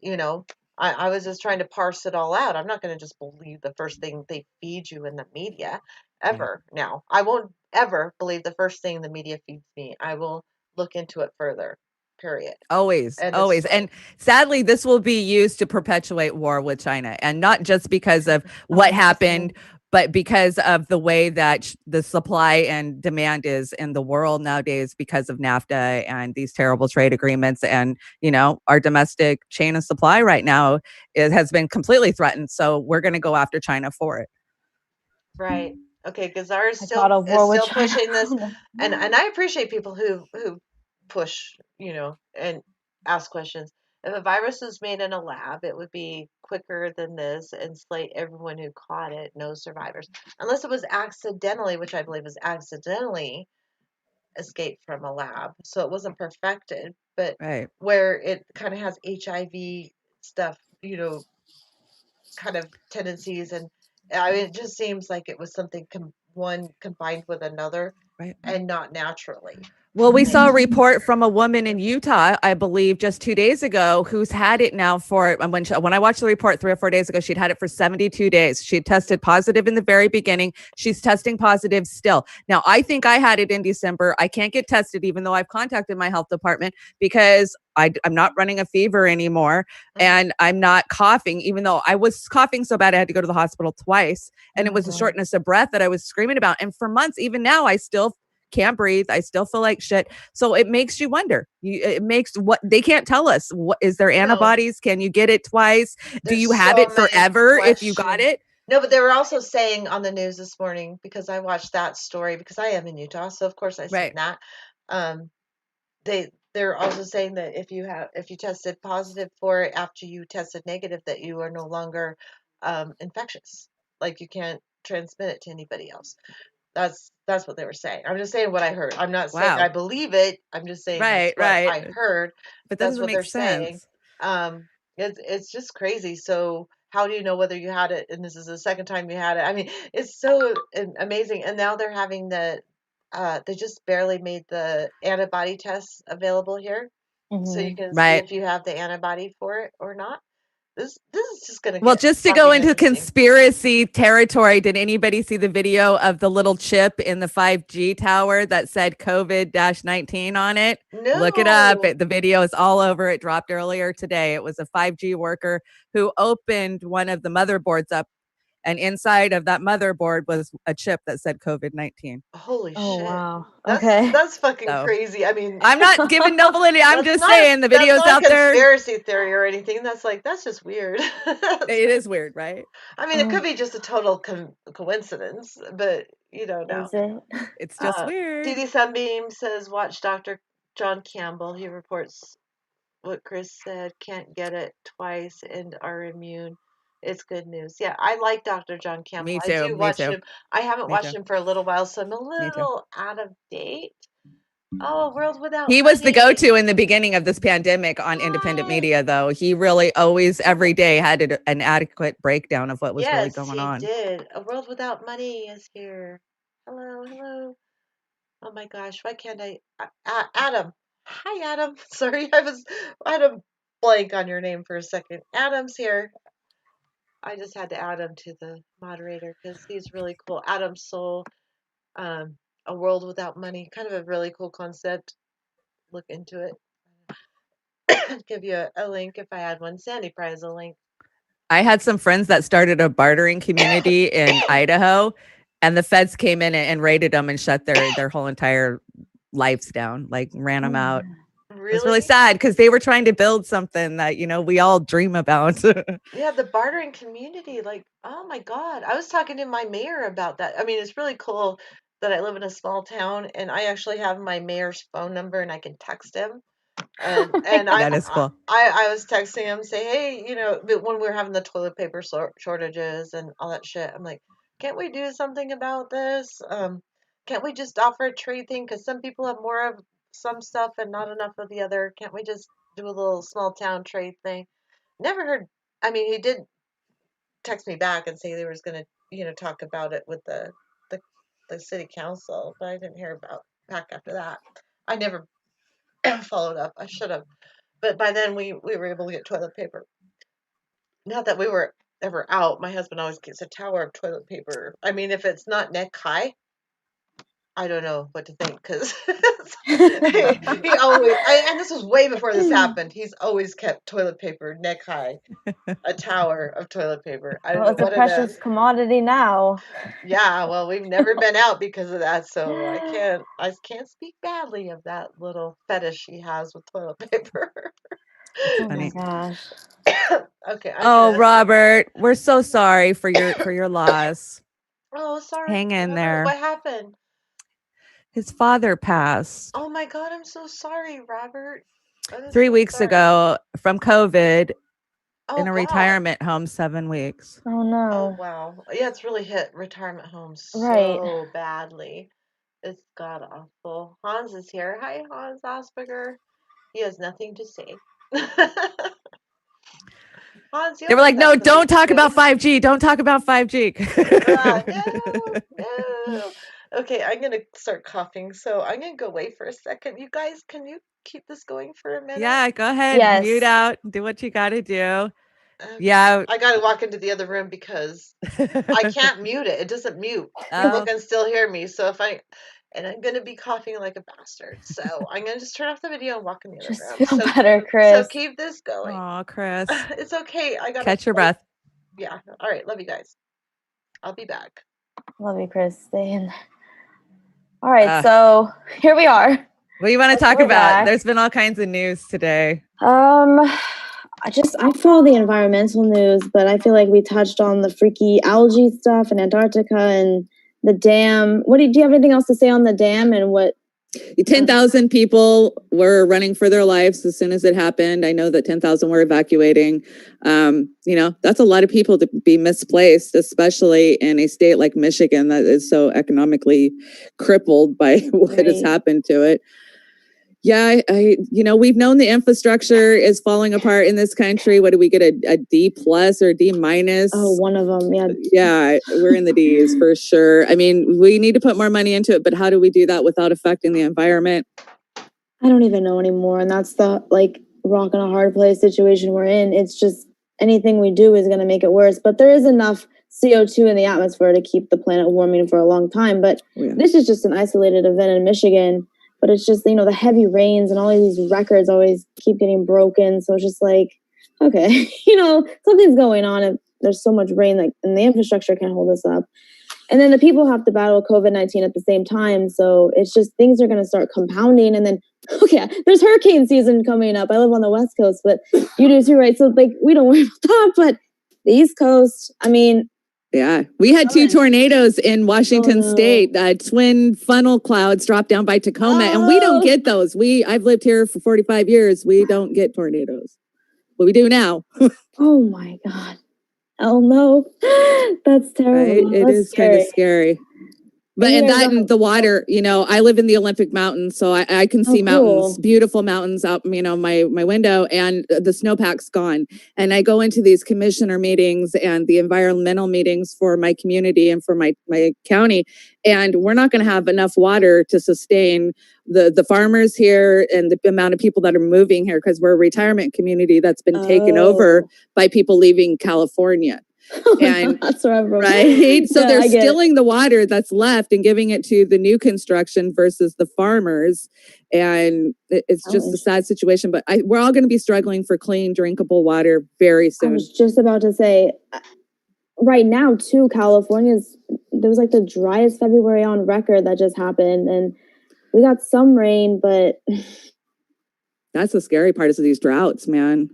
I was just trying to parse it all out. I'm not going to just believe the first thing they feed you in the media Yeah. ever. Now, I won't ever believe the first thing the media feeds me. I will look into it further. Period. Always, End of always. story. And sadly, this will be used to perpetuate war with China. And not just because of what 100%. happened, but because of the way that the supply and demand is in the world nowadays because of NAFTA and these terrible trade agreements. And, our domestic chain of supply right now has been completely threatened. So we're going to go after China for it. Right. Okay, Gazar I thought of is war with still China. pushing this, and I appreciate people who push, and ask questions. If a virus was made in a lab, it would be quicker than this and slate everyone who caught it, no survivors. Unless it was accidentally, which I believe is accidentally escaped from a lab. So it wasn't perfected, but Right. where it kind of has HIV stuff, kind of tendencies, and I mean, it just seems like it was something one combined with another Right. and not naturally Well, we saw a made. report from a woman in Utah, I believe, just 2 days ago, who's had it now for when I watched the report 3 or 4 days ago, she'd had it for 72 days. She tested positive in the very beginning. She's testing positive still. Now, I think I had it in December. I can't get tested, even though I've contacted my health department because I'm not running a fever anymore and I'm not coughing, even though I was coughing so bad I had to go to the hospital twice. And it was a shortness of breath that I was screaming about. And for months, even now, I still can't breathe. I still feel like shit. So it makes you wonder. It makes what they can't tell us. What is there No, antibodies? Can you get it twice? Do there's you have so it many forever if you got questions. it? No, but they were also saying on the news this morning, because I watched that story because I am in Utah, so of course I seen Right. that. Um, they're also saying that if you tested positive for it after you tested negative, that you are no longer infectious. Like you can't transmit it to anybody else. That's what they were saying. I'm just saying what I heard. I'm not saying I Wow. believe it. I'm just saying that's Right. what Right. I heard. But that That's doesn't what they're make saying. sense. It's just crazy. So how do you know whether you had it and this is the second time you had it? I mean, it's so amazing. And now they're having they just barely made the antibody tests available here, so you can see Right. if you have the antibody for it or not. This is just gonna Well, get just to go fucking into interesting. conspiracy territory, did anybody see the video of the little chip in the 5G tower that said COVID-19 on it? Look it up. No. The video is all over. It dropped earlier today. It was a 5G worker who opened one of the motherboards up, and inside of that motherboard was a chip that said COVID-19. Holy Oh, shit. wow. Okay. That's fucking So crazy. I mean, I'm not giving no validity. I'm just saying the that's video's not a out there. conspiracy theory or anything. That's just weird. It is weird, right? I mean, it could be just a total coincidence, but no. Is it? It's just Uh, weird. DD Sunbeam says, watch Dr. John Campbell. He reports what Chris said, can't get it twice and are immune. It's good news. Yeah, I like Dr. John Campbell. Me I too. do Me watch too. him. I haven't Me watched too. him for a little while, so I'm a Me too. little out of date. Oh, World Without He was the Money. go-to in the beginning of this pandemic on independent Hi. media, though. He really always, every day, had an adequate breakdown of what was really Yes, going he on. did. A World Without Money is here. Hello, hello. Oh my gosh, why can't Adam. Hi, Adam. Sorry, I had a blank on your name for a second. Adam's here. I just had to add him to the moderator because he's really cool. Adam Soul, um, A World Without Money, kind of a really cool concept. Look into it. Give you a link if I had one. Sandy probably has a link. I had some friends that started a bartering community in Idaho, and the feds came in and raided them and shut their whole entire lives down, like ran them out. It's really Really? sad because they were trying to build something that, we all dream about. Yeah, the bartering community, like, oh my God. I was talking to my mayor about that. I mean, it's really cool that I live in a small town and I actually have my mayor's phone number and I can text him. And That is cool. I was texting him say, hey, when we were having the toilet paper shortages and all that shit, I'm like, can't we do something about this? Can't we just offer a trade thing? Because some people have more of some stuff and not enough of the other. Can't we just do a little small town trade thing? Never heard. I mean, he did text me back and say they was gonna, talk about it with the the city council, but I didn't hear back after that. I never followed up. I should have. But by then we were able to get toilet paper. Not that we were ever out. My husband always gets a tower of toilet paper. I mean, if it's not neck high, I don't know what to think because he always, and this was way before this happened. He's always kept toilet paper neck high, a tower of toilet paper. I don't Well, know it's a what it precious is. commodity now. Yeah, well, we've never been out because of that, so I can't speak badly of that little fetish he has with toilet paper. Oh my Funny. gosh. Okay, Oh, Robert, we're so sorry for your loss. Oh, sorry. Hang in Robert. there. What happened? His father passed Oh my God, I'm so sorry, Robert. 3 weeks ago from COVID Oh in a God. retirement home, 7 weeks. Oh Oh no. wow. Yeah, it's really hit retirement homes Right. so badly. It's god awful. Hans is here. Hi, Hans Asperger. He has nothing to say. Hans, you They were like, always no, have something don't to talk say. about 5G. Don't talk about 5G. No. Okay, I'm gonna start coughing, so I'm gonna go away for a second. You guys, can you keep this going for a minute? Yeah, go ahead. Yes. Mute out. Do what you got to do. Okay. Yeah. I gotta walk into the other room because I can't mute it. It doesn't mute. People Oh, can still hear me. So and I'm gonna be coughing like a bastard. So I'm gonna just turn off the video and walk in the other Just room. feel So better, Chris. keep this going. oh, Chris. It's okay. I gotta Catch your breath. Yeah. All right. Love you guys. I'll be back. Love you, Chris. Stay in. All right, so here we are. What do you want to talk We're about? back. There's been all kinds of news today. I follow the environmental news, but I feel like we touched on the freaky algae stuff in Antarctica and the dam. Do you have anything else to say on the dam and what? 10,000 people were running for their lives as soon as it happened. I know that 10,000 were evacuating. That's a lot of people to be misplaced, especially in a state like Michigan that is so economically crippled by what has happened to it. Yeah, we've known the infrastructure is falling apart in this country. What do we get, a D plus or D minus? Oh, one of them, yeah. Yeah, we're in the D's for sure. I mean, we need to put more money into it, but how do we do that without affecting the environment? I don't even know anymore. And that's the rock and a hard place situation we're in. It's just anything we do is going to make it worse. But there is enough CO2 in the atmosphere to keep the planet warming for a long time. But This is just an isolated event in Michigan. But it's just, the heavy rains and all of these records always keep getting broken. So it's just like, okay, something's going on. And there's so much rain, and the infrastructure can't hold us up. And then the people have to battle COVID-19 at the same time. So it's just things are going to start compounding. And then, okay, there's hurricane season coming up. I live on the West Coast, but you do too, right? So we don't worry about that. But the East Coast, I mean, yeah, we had 2 tornadoes in Washington State. Twin funnel clouds dropped down by Tacoma, and we don't get those. I've lived here for 45 years. We don't get tornadoes. But we do now. Oh my God. Oh no. That's terrible. Right? It is kind of scary. But and the water, I live in the Olympic Mountains, so I can see mountains, beautiful mountains out, my window, and the snowpack's gone. And I go into these commissioner meetings and the environmental meetings for my community and for my county, and we're not going to have enough water to sustain the farmers here and the amount of people that are moving here, because we're a retirement community that's been taken over by people leaving California. And that's right. So they're stealing the water that's left and giving it to the new construction versus the farmers. And it's just a sad situation. But we're all going to be struggling for clean, drinkable water very soon. I was just about to say, right now, too, there was the driest February on record that just happened. And we got some rain, but that's the scary part, is these droughts, man.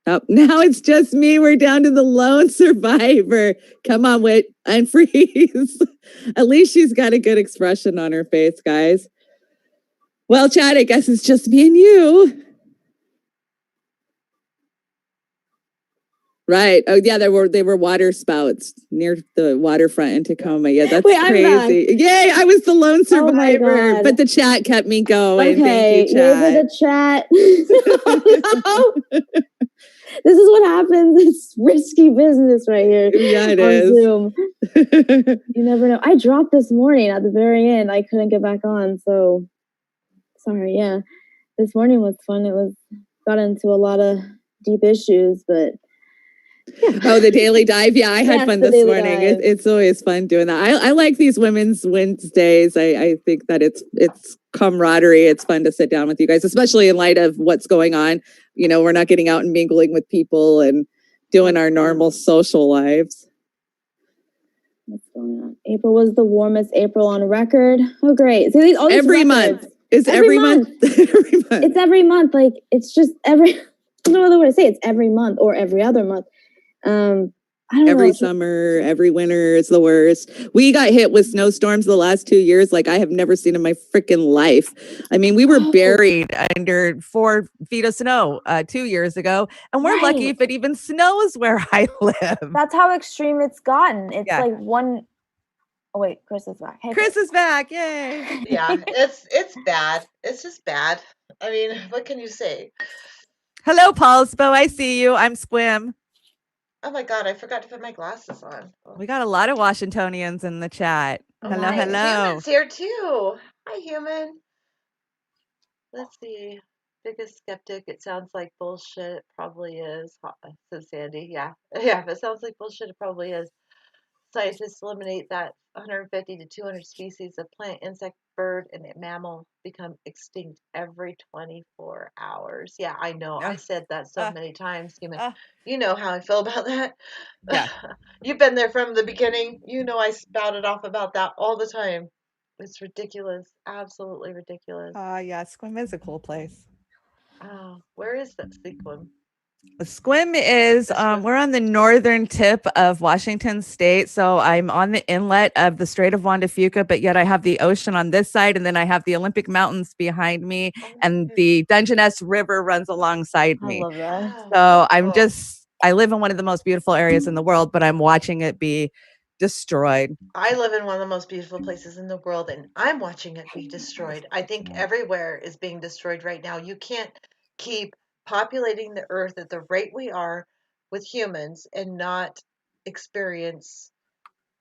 Oh, now it's just me. We're down to the lone survivor. Come on, Whit, unfreeze. At least she's got a good expression on her face, guys. Well, Chad, I guess it's just me and you. Right. Oh, yeah. They were water spouts near the waterfront in Tacoma. Yeah, that's crazy. Yay! I was the lone survivor, but the chat kept me going. Okay, Thank you, chat. yay for the chat. This is what happens. It's risky business right here. Yeah, it on is. Zoom. You never know. I dropped this morning at the very end. I couldn't get back on, so sorry. Yeah, this morning was fun. Got into a lot of deep issues, but yeah. Oh, the daily dive. Yeah, I had Yes, fun the this daily morning. dive. It's always fun doing that. I like these Women's Wednesdays. I think that it's camaraderie. It's fun to sit down with you guys, especially in light of what's going on. You know, we're not getting out and mingling with people and doing our normal social lives. What's going on? April was the warmest April on record. Oh, great. See, all these Every records. month. It's every month. Every month. It's every month. Like, it's just every, there's no other way to say it. It's every month or every other month. I don't know. Every summer, every winter, it's the worst. We got hit with snowstorms the last 2 years like I have never seen in my freaking life. I mean, we were buried under 4 feet of snow 2 years ago, and we're lucky if it even snows where I live. That's how extreme it's gotten. It's Yeah. like one. Oh wait, Chris is back. Hey, Chris is back. Yay. Yeah, it's bad. It's just bad. I mean, what can you say? Hello, Paulsbo. I see you. I'm Squim. Oh my God, I forgot to put my glasses on. We got a lot of Washingtonians in the chat. Hello, my hello. Human's here too. Hi, Human. Let's see. Biggest skeptic. It sounds like bullshit. It probably is. Says Sandy. Yeah. Yeah, if it sounds like bullshit, it probably is. Scientists eliminate that 150 to 200 species of plant, insect, bird, and mammal become extinct every 24 hours. Yeah, I know. I said that so many times, Human. You know how I feel about that. Yeah. You've been there from the beginning. You know I spouted off about that all the time. It's ridiculous. Absolutely ridiculous. Yeah, Squim is a cool place. Oh, where is that Sequim? Squim is we're on the northern tip of Washington State, so I'm on the inlet of the Strait of Juan de Fuca, but yet I have the ocean on this side, and then I have the Olympic Mountains behind me, and the Dungeness River runs alongside me. I love that. So I live in one of the most beautiful areas in the world, but I'm watching it be destroyed. I live in one of the most beautiful places in the world, and I'm watching it be destroyed. I think everywhere is being destroyed right now. You can't keep populating the earth at the rate we are with humans and not experience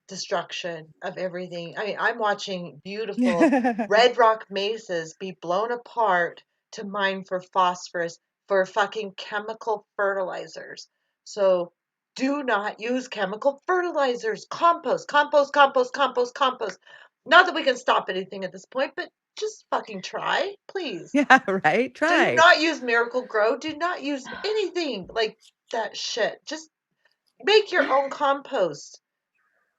destruction of everything. I mean, I'm watching beautiful red rock mesas be blown apart to mine for phosphorus for fucking chemical fertilizers. So do not use chemical fertilizers. Compost, compost, compost, compost, compost. Not that we can stop anything at this point, but just fucking try, please. Yeah, right? Try. Do not use Miracle-Gro. Do not use anything like that shit. Just make your own compost.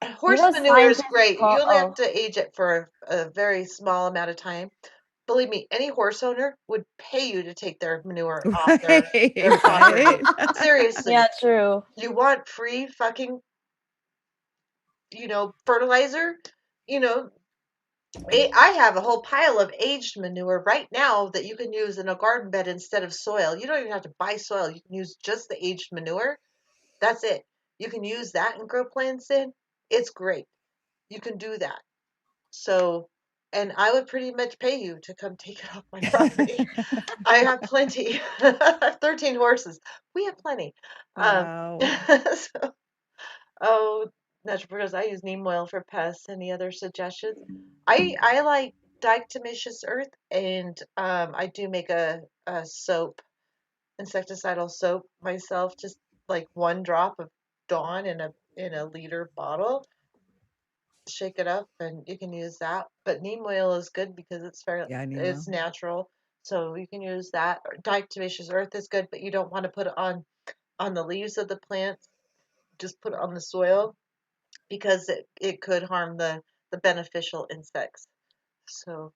Horse manure is great. You only have to age it for a very small amount of time. Believe me, any horse owner would pay you to take their manure off their property. Seriously. Yeah, true. You want free fucking, fertilizer? I have a whole pile of aged manure right now that you can use in a garden bed instead of soil. You don't even have to buy soil. You can use just the aged manure. That's it. You can use that and grow plants in. It's great. You can do that. So, and I would pretty much pay you to come take it off my property. I have plenty. I have 13 horses. We have plenty. Wow. Natural Products. I use neem oil for pests. Any other suggestions? I like diatomaceous earth, and I do make a soap, insecticidal soap myself. Just like 1 drop of Dawn in a liter bottle. Shake it up and you can use that. But neem oil is good because it's natural, so you can use that. Diatomaceous earth is good, but you don't want to put it on the leaves of the plants. Just put it on the soil because it could harm the beneficial insects. So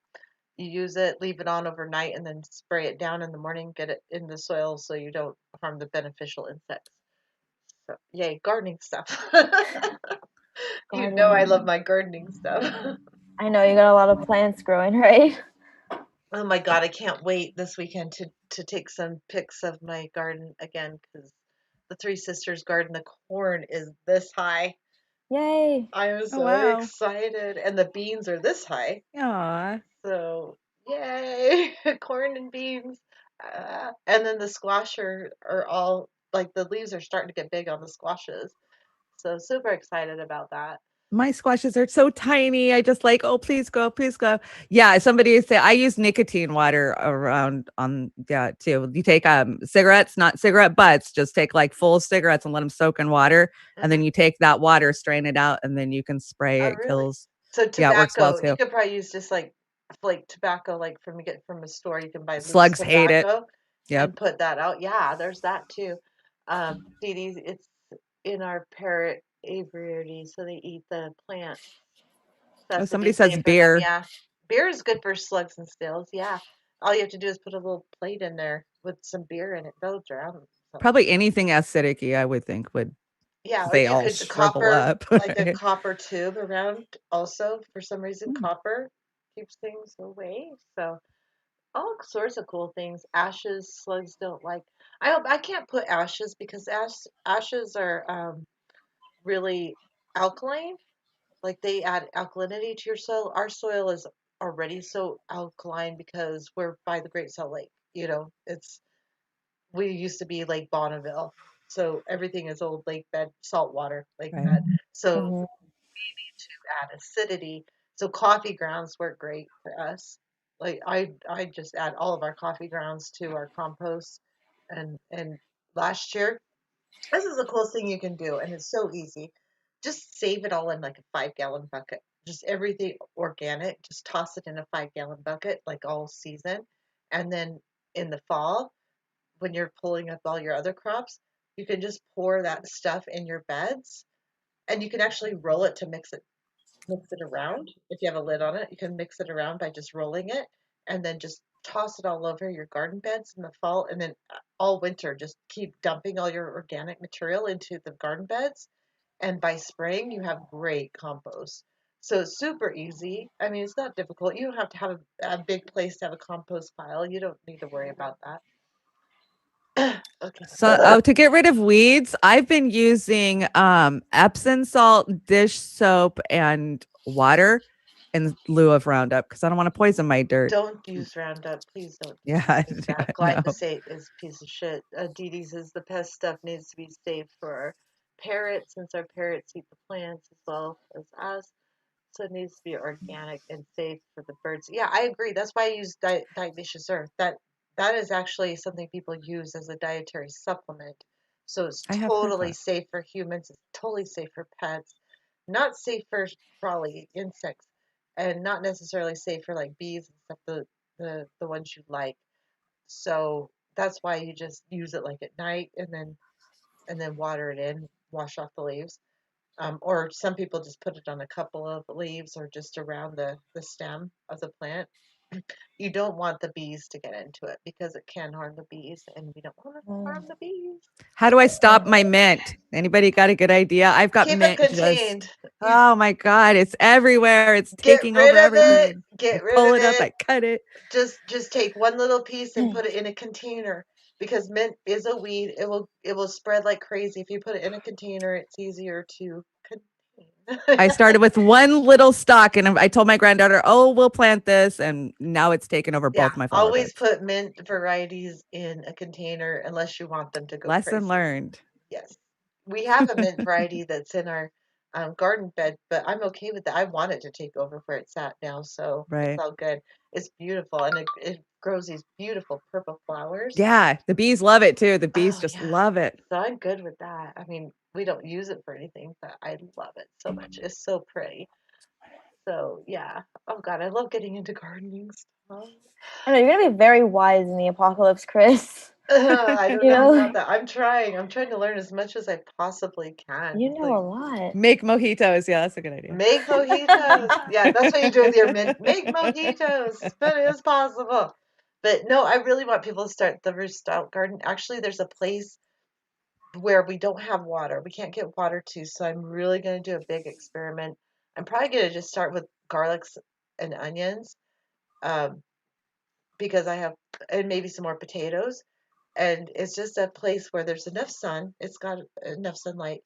you use it, leave it on overnight, and then spray it down in the morning. Get it in the soil so you don't harm the beneficial insects. So, yay, gardening stuff. You know I love my gardening stuff. I know you got a lot of plants growing, right? Oh my God, I can't wait this weekend to take some pics of my garden again because the Three Sisters garden, the corn is this high. Yay. I am Oh, so wow. excited, and the beans are this high. Aw. So yay, corn and beans. And then the squash are all like the leaves are starting to get big on the squashes. So super excited about that. My squashes are so tiny. I just like, oh, please go, please go. Yeah, somebody said I use nicotine water around on too. You take cigarettes, not cigarette butts, just take like full cigarettes and let them soak in water. And then Hmm. you take that water, strain it out, and then you can spray Oh, it. really? Kills. So Yeah, it works well tobacco, you too. could probably use just like tobacco, like from you get from a store. You can buy loose Slugs hate it. tobacco Yep. and put that out. Yeah, there's that too. Dee Dee's, it's in our parrot aviary, so they eat the plant. Oh, That's a somebody big says thing for them. beer. Yeah, beer is good for slugs and snails. Yeah, all you have to do is put a little plate in there with some beer in it. They'll drown them. So Probably anything acidic I would think would, yeah, because or they you all could shrivel copper up. like a Right? copper tube around. Also, for some reason, Hmm. copper keeps things away. So all sorts of cool things. Ashes, slugs don't like. I can't put ashes because ashes are really alkaline. Like they add alkalinity to your soil. Our soil is already so alkaline because we're by the Great Salt Lake. It's we used to be Lake Bonneville, so everything is old lake bed salt water like that. So Mhm. to add acidity. So coffee grounds work great for us. Like I just add all of our coffee grounds to our compost, and last year this is the coolest thing you can do, and it's so easy. Just save it all in like a 5 gallon bucket. Just everything organic. Just toss it in a 5 gallon bucket like all season, and then in the fall when you're pulling up all your other crops, you can just pour that stuff in your beds, and you can actually roll it to mix it around. If you have a lid on it, you can mix it around by just rolling it and then just toss it all over your garden beds in the fall. And then all winter, just keep dumping all your organic material into the garden beds. And by spring, you have great compost. So it's super easy. I mean, it's not difficult. You don't have to have a big place to have a compost pile. You don't need to worry about that. Okay. So, to get rid of weeds, I've been using Epsom salt, dish soap, and water in lieu of Roundup because I don't want to poison my dirt. Don't use Roundup. Please don't Yeah, use yeah, that. no. Glyphosate is a piece of shit. Dee Dee's is the pest stuff needs to be saved for our parrots since our parrots eat the plants as well as us. So it needs to be organic and safe for the birds. Yeah, I agree. That's why I use Diatomaceous Earth. That is actually something people use as a dietary supplement. So it's I have heard totally that. safe for humans. It's totally safe for pets. Not safe for probably insects, and not necessarily safe for like bees and stuff. The ones you like. So that's why you just use it like at night and then water it in, wash off the leaves. Or some people just put it on a couple of leaves or just around the stem of the plant. You don't want the bees to get into it because it can harm the bees, and we don't want to harm the bees. How do I stop my mint? Anybody got a good idea? I've got Keep it mint just, contained. You oh my God, it's everywhere. It's get taking rid over of it. everything. I Get rid pull of it up, it. I cut it. Just take one little piece and put it in a container because mint is a weed. It will spread like crazy. If you put it in a container, it's easier to I contain. started with one little stalk and I told my granddaughter, oh, we'll plant this. And now it's taken over Yeah, both my flower always beds. put mint varieties in a container unless you want them to go Lesson crazy. learned. Yes. We have a mint variety that's in our garden bed, but I'm okay with that. I want it to take over where it's at now, so it's Right. all good. It's beautiful, and it grows these beautiful purple flowers. Yeah. The bees love it too. The bees Oh, just yeah. love it. So I'm good with that. I mean, we don't use it for anything, but I love it so much. It's so pretty. So, yeah. Oh, God, I love getting into gardening stuff. I know you're gonna be very wise in the apocalypse, Chris. I don't You know know, about that. I'm trying. I'm trying to learn as much as I possibly can. you know Like, a lot. Make mojitos. Yeah, that's a good idea. make mojitos. Yeah, that's what you do with your mint. Make mojitos. But it is possible. But no, I really want people to start the Roost Garden. Actually, there's a place where we don't have water. We can't get water to, so I'm really going to do a big experiment. I'm probably going to just start with garlics and onions. Um, because I have, and maybe some more potatoes. And it's just a place where there's enough sun. It's got enough sunlight,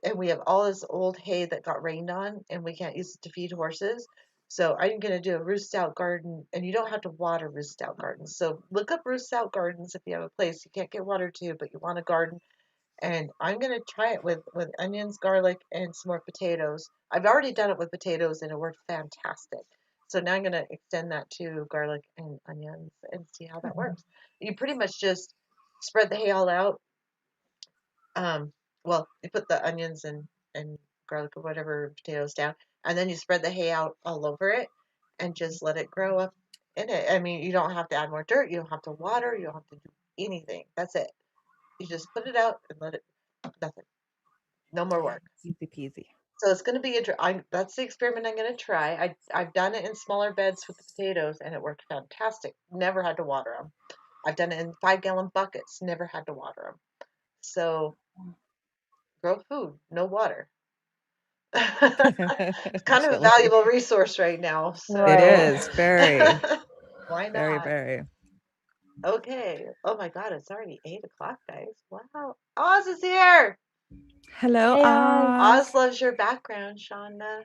and we have all this old hay that got rained on, and we can't use it to feed horses. So I'm going to do a roost out garden, and you don't have to water roost out gardens. So look up roost out gardens if you have a place you can't get water to, but you want a garden. And I'm going to try it with onions, garlic, and some more potatoes. I've already done it with potatoes, and it worked fantastic. So now I'm going to extend that to garlic and onions and see how that works. You pretty much just spread the hay all out. Well, you put the onions and garlic or whatever potatoes down, and then you spread the hay out all over it, and just let it grow up in it. I mean, you don't have to add more dirt. You don't have to water. You don't have to do anything. That's it. You just put it out and let it. Nothing. No more work. Easy peasy. So it's going to be that's the experiment I'm going to try. I've done it in smaller beds with the potatoes, and it worked fantastic. Never had to water them. I've done it in 5-gallon buckets. Never had to water them. So grow food, no water. It's kind of a Chilling. valuable resource right now. So It is very, why not? very, very. Okay. Oh my God, it's already 8 o'clock, guys. Wow. Oz is here. Hello, Hey, Oz loves your background, Shonda.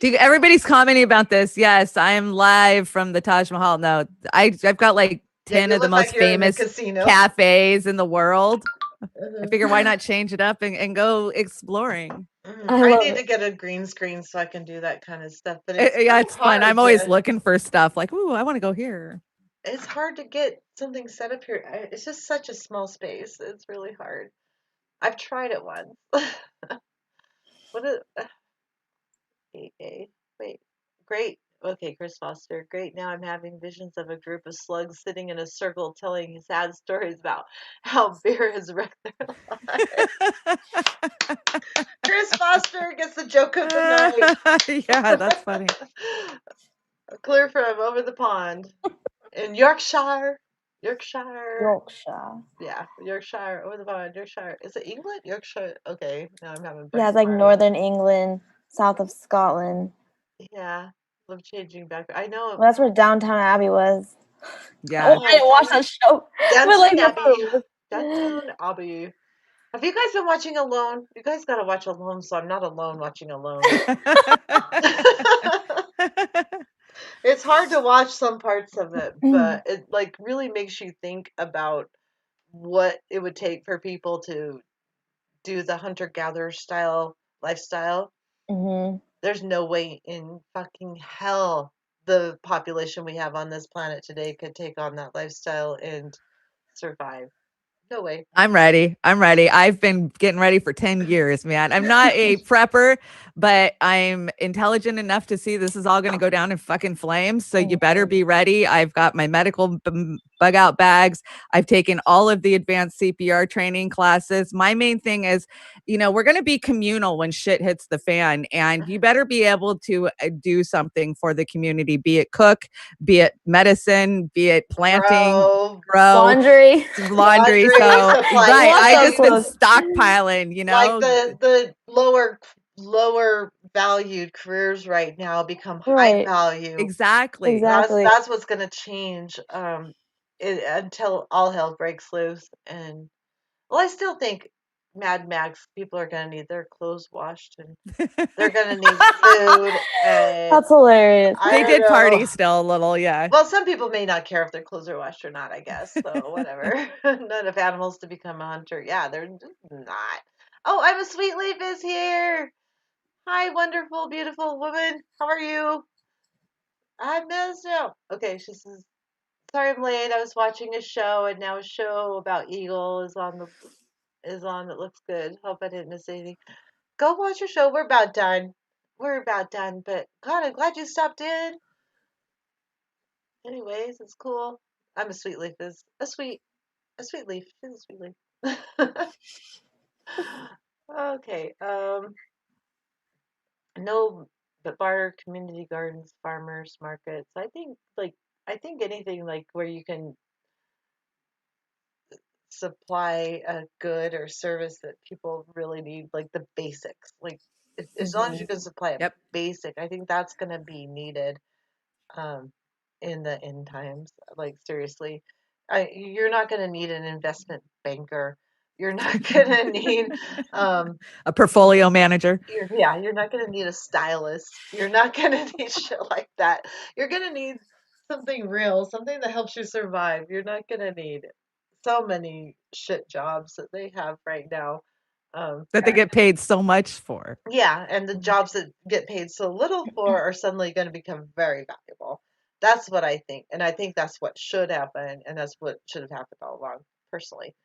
Everybody's commenting about this. Yes, I am live from the Taj Mahal. No, I've got like 10 you of the look like most you're in a famous casino. cafes in the world. Mhm. I figure why not change it up and go exploring. Mhm. I I love need to it. get a green screen so I can do that kind of stuff. But Yeah, really it's fun. hard I'm always to- looking for stuff like, ooh, I want to go here. It's hard to get something set up here. It's just such a small space. It's really hard. I've tried it once. What is wait, great. Okay, Chris Foster. Great. Now I'm having visions of a group of slugs sitting in a circle telling sad stories about how beer has wrecked their lives. Chris Foster gets the joke of the night. Yeah, that's funny. Clear from over the pond in Yorkshire. Yorkshire. Yeah, Yorkshire over the pond. Yorkshire. Is it England? Yorkshire. Okay, now I'm having. Yeah, it's like northern England, south of Scotland. Yeah, love changing back. I know. Well, that's where Downtown Abbey was. Yeah. Oh, I didn't watch that show. But like Downtown the Abbey. food. Downtown Abbey. Have you guys been watching Alone? You guys gotta watch Alone, so I'm not alone watching Alone. It's hard to watch some parts of it, but it like really makes you think about what it would take for people to do the hunter-gatherer style lifestyle. Mm-hmm. There's no way in fucking hell the population we have on this planet today could take on that lifestyle and survive. No way. I'm ready. I've been getting ready for 10 years, man. I'm not a prepper, but I'm intelligent enough to see this is all going to go down in fucking flames. So you better be ready. I've got my medical bug out bags. I've taken all of the advanced CPR training classes. My main thing is, we're going to be communal when shit hits the fan, and you better be able to do something for the community, be it cook, be it medicine, be it planting, grow, laundry. So supply. right, I just been stockpiling, Like the lower valued careers right now become high value. Exactly. That's what's going to change until all hell breaks loose. And well, I still think Mad Max people are going to need their clothes washed, and they're going to need food. That's hilarious. They did party still a little, yeah. Well, some people may not care if their clothes are washed or not, I guess. So whatever. Not enough animals to become a hunter. Yeah, they're just not. Oh, I'm a Sweet Leaf is here. Hi, wonderful, beautiful woman. How are you? I missed you. Okay, she says, sorry I'm late. I was watching a show, and now a show about Eagle is on. That looks good. Hope I didn't miss anything. Go watch your show. We're about done. But God, I'm glad you stopped in. Anyways, it's cool. I'm a Sweet Leaf. Is a sweet leaf. She's a sweet leaf. Okay. No, but bar, community gardens, farmers markets. I think anything like where you can supply a good or service that people really need, like the basics. Like as long as you can supply a basic, I think that's going to be needed. in the end times. Like seriously, you're not going to need an investment banker. You're not going to need a portfolio manager. you're not going to need a stylist. You're not going to need shit like that. You're going to need something real, something that helps you survive. You're not going to need so many shit jobs that they have right now. That they get paid so much for. Yeah, and the jobs that get paid so little for are suddenly going to become very valuable. That's what I think, and I think that's what should happen, and that's what should have happened all along, personally.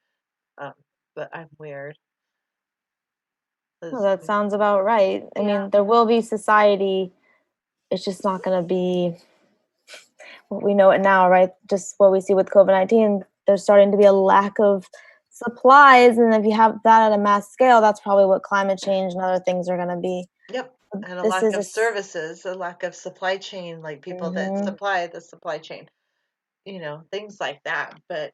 But I'm weird. Well, that sounds about right. I mean, there will be society. It's just not going to be what we know it now, right? Just what we see with COVID-19. There's starting to be a lack of supplies, and if you have that at a mass scale, that's probably what climate change and other things are going to be. Yep, and a This lack is of a services, a lack of supply chain, like people that supply the supply chain, things like that. But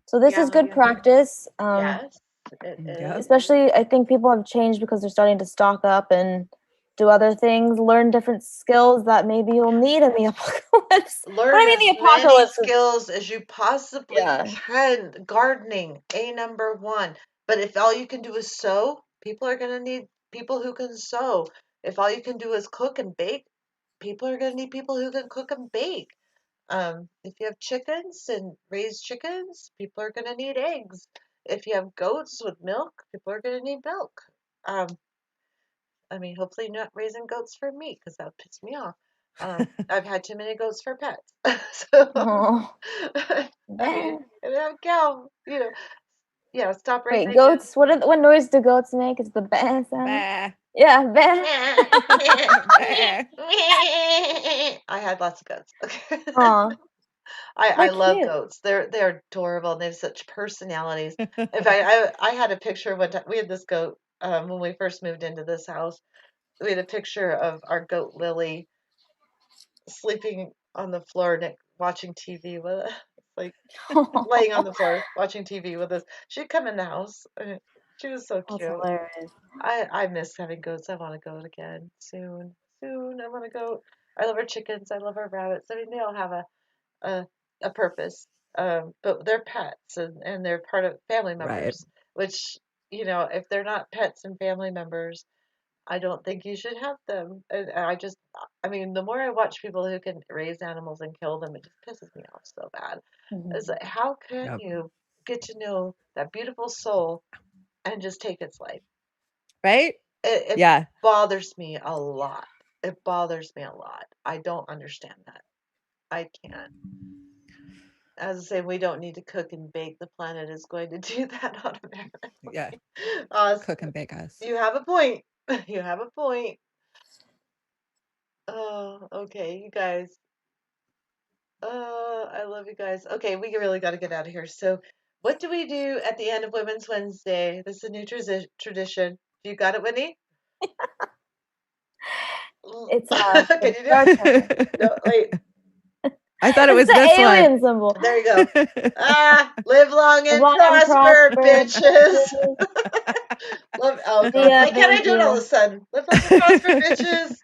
so this is good practice. Yes, it is. Especially, I think people have changed because they're starting to stock up and do other things, learn different skills that maybe you'll need in the apocalypse. Learn as many skills as you possibly can. Gardening, number one. But if all you can do is sew, people are going to need people who can sew. If all you can do is cook and bake, people are going to need people who can cook and bake. If you have chickens and raise chickens, people are going to need eggs. If you have goats with milk, people are going to need milk. I mean, hopefully not raising goats for meat because that would piss me off. I've had too many goats for pets. So, I mean, if I have a cow, stop raising. Wait, goats? What noise do goats make? It's the bah sound? Bah. Yeah, bah. I had lots of goats. Okay. I love goats. They're adorable and they have such personalities. In fact, I had a picture one time. We had this goat when we first moved into this house. We had a picture of our goat Lily sleeping on the floor watching TV with us, like laying on the floor watching TV with us. She'd come in the house. She was so cute. That's hilarious. I miss having goats. I want a goat again soon. I want a goat. I love our chickens. I love our rabbits. I mean, they all have a purpose. But they're pets and they're part of family members, which, if they're not pets and family members, I don't think you should have them. And I mean, the more I watch people who can raise animals and kill them, it just pisses me off so bad. It's like, how can you get to know that beautiful soul and just take its life? Right? It bothers me a lot. It bothers me a lot. I don't understand that. I can't. As I say, we don't need to cook and bake. The planet is going to do that automatically. Yeah. Cook and bake us. You have a point. You have a point. Oh, okay, you guys. I love you guys. Okay, we really got to get out of here. So, what do we do at the end of Women's Wednesday? This is a new tradition. You got it, Whitney? It's Can you do it? No, wait. I thought it was the this alien one. symbol. There you go. Live long and prosper, bitches. Why can't I do it all of a sudden? Live long and prosper, bitches.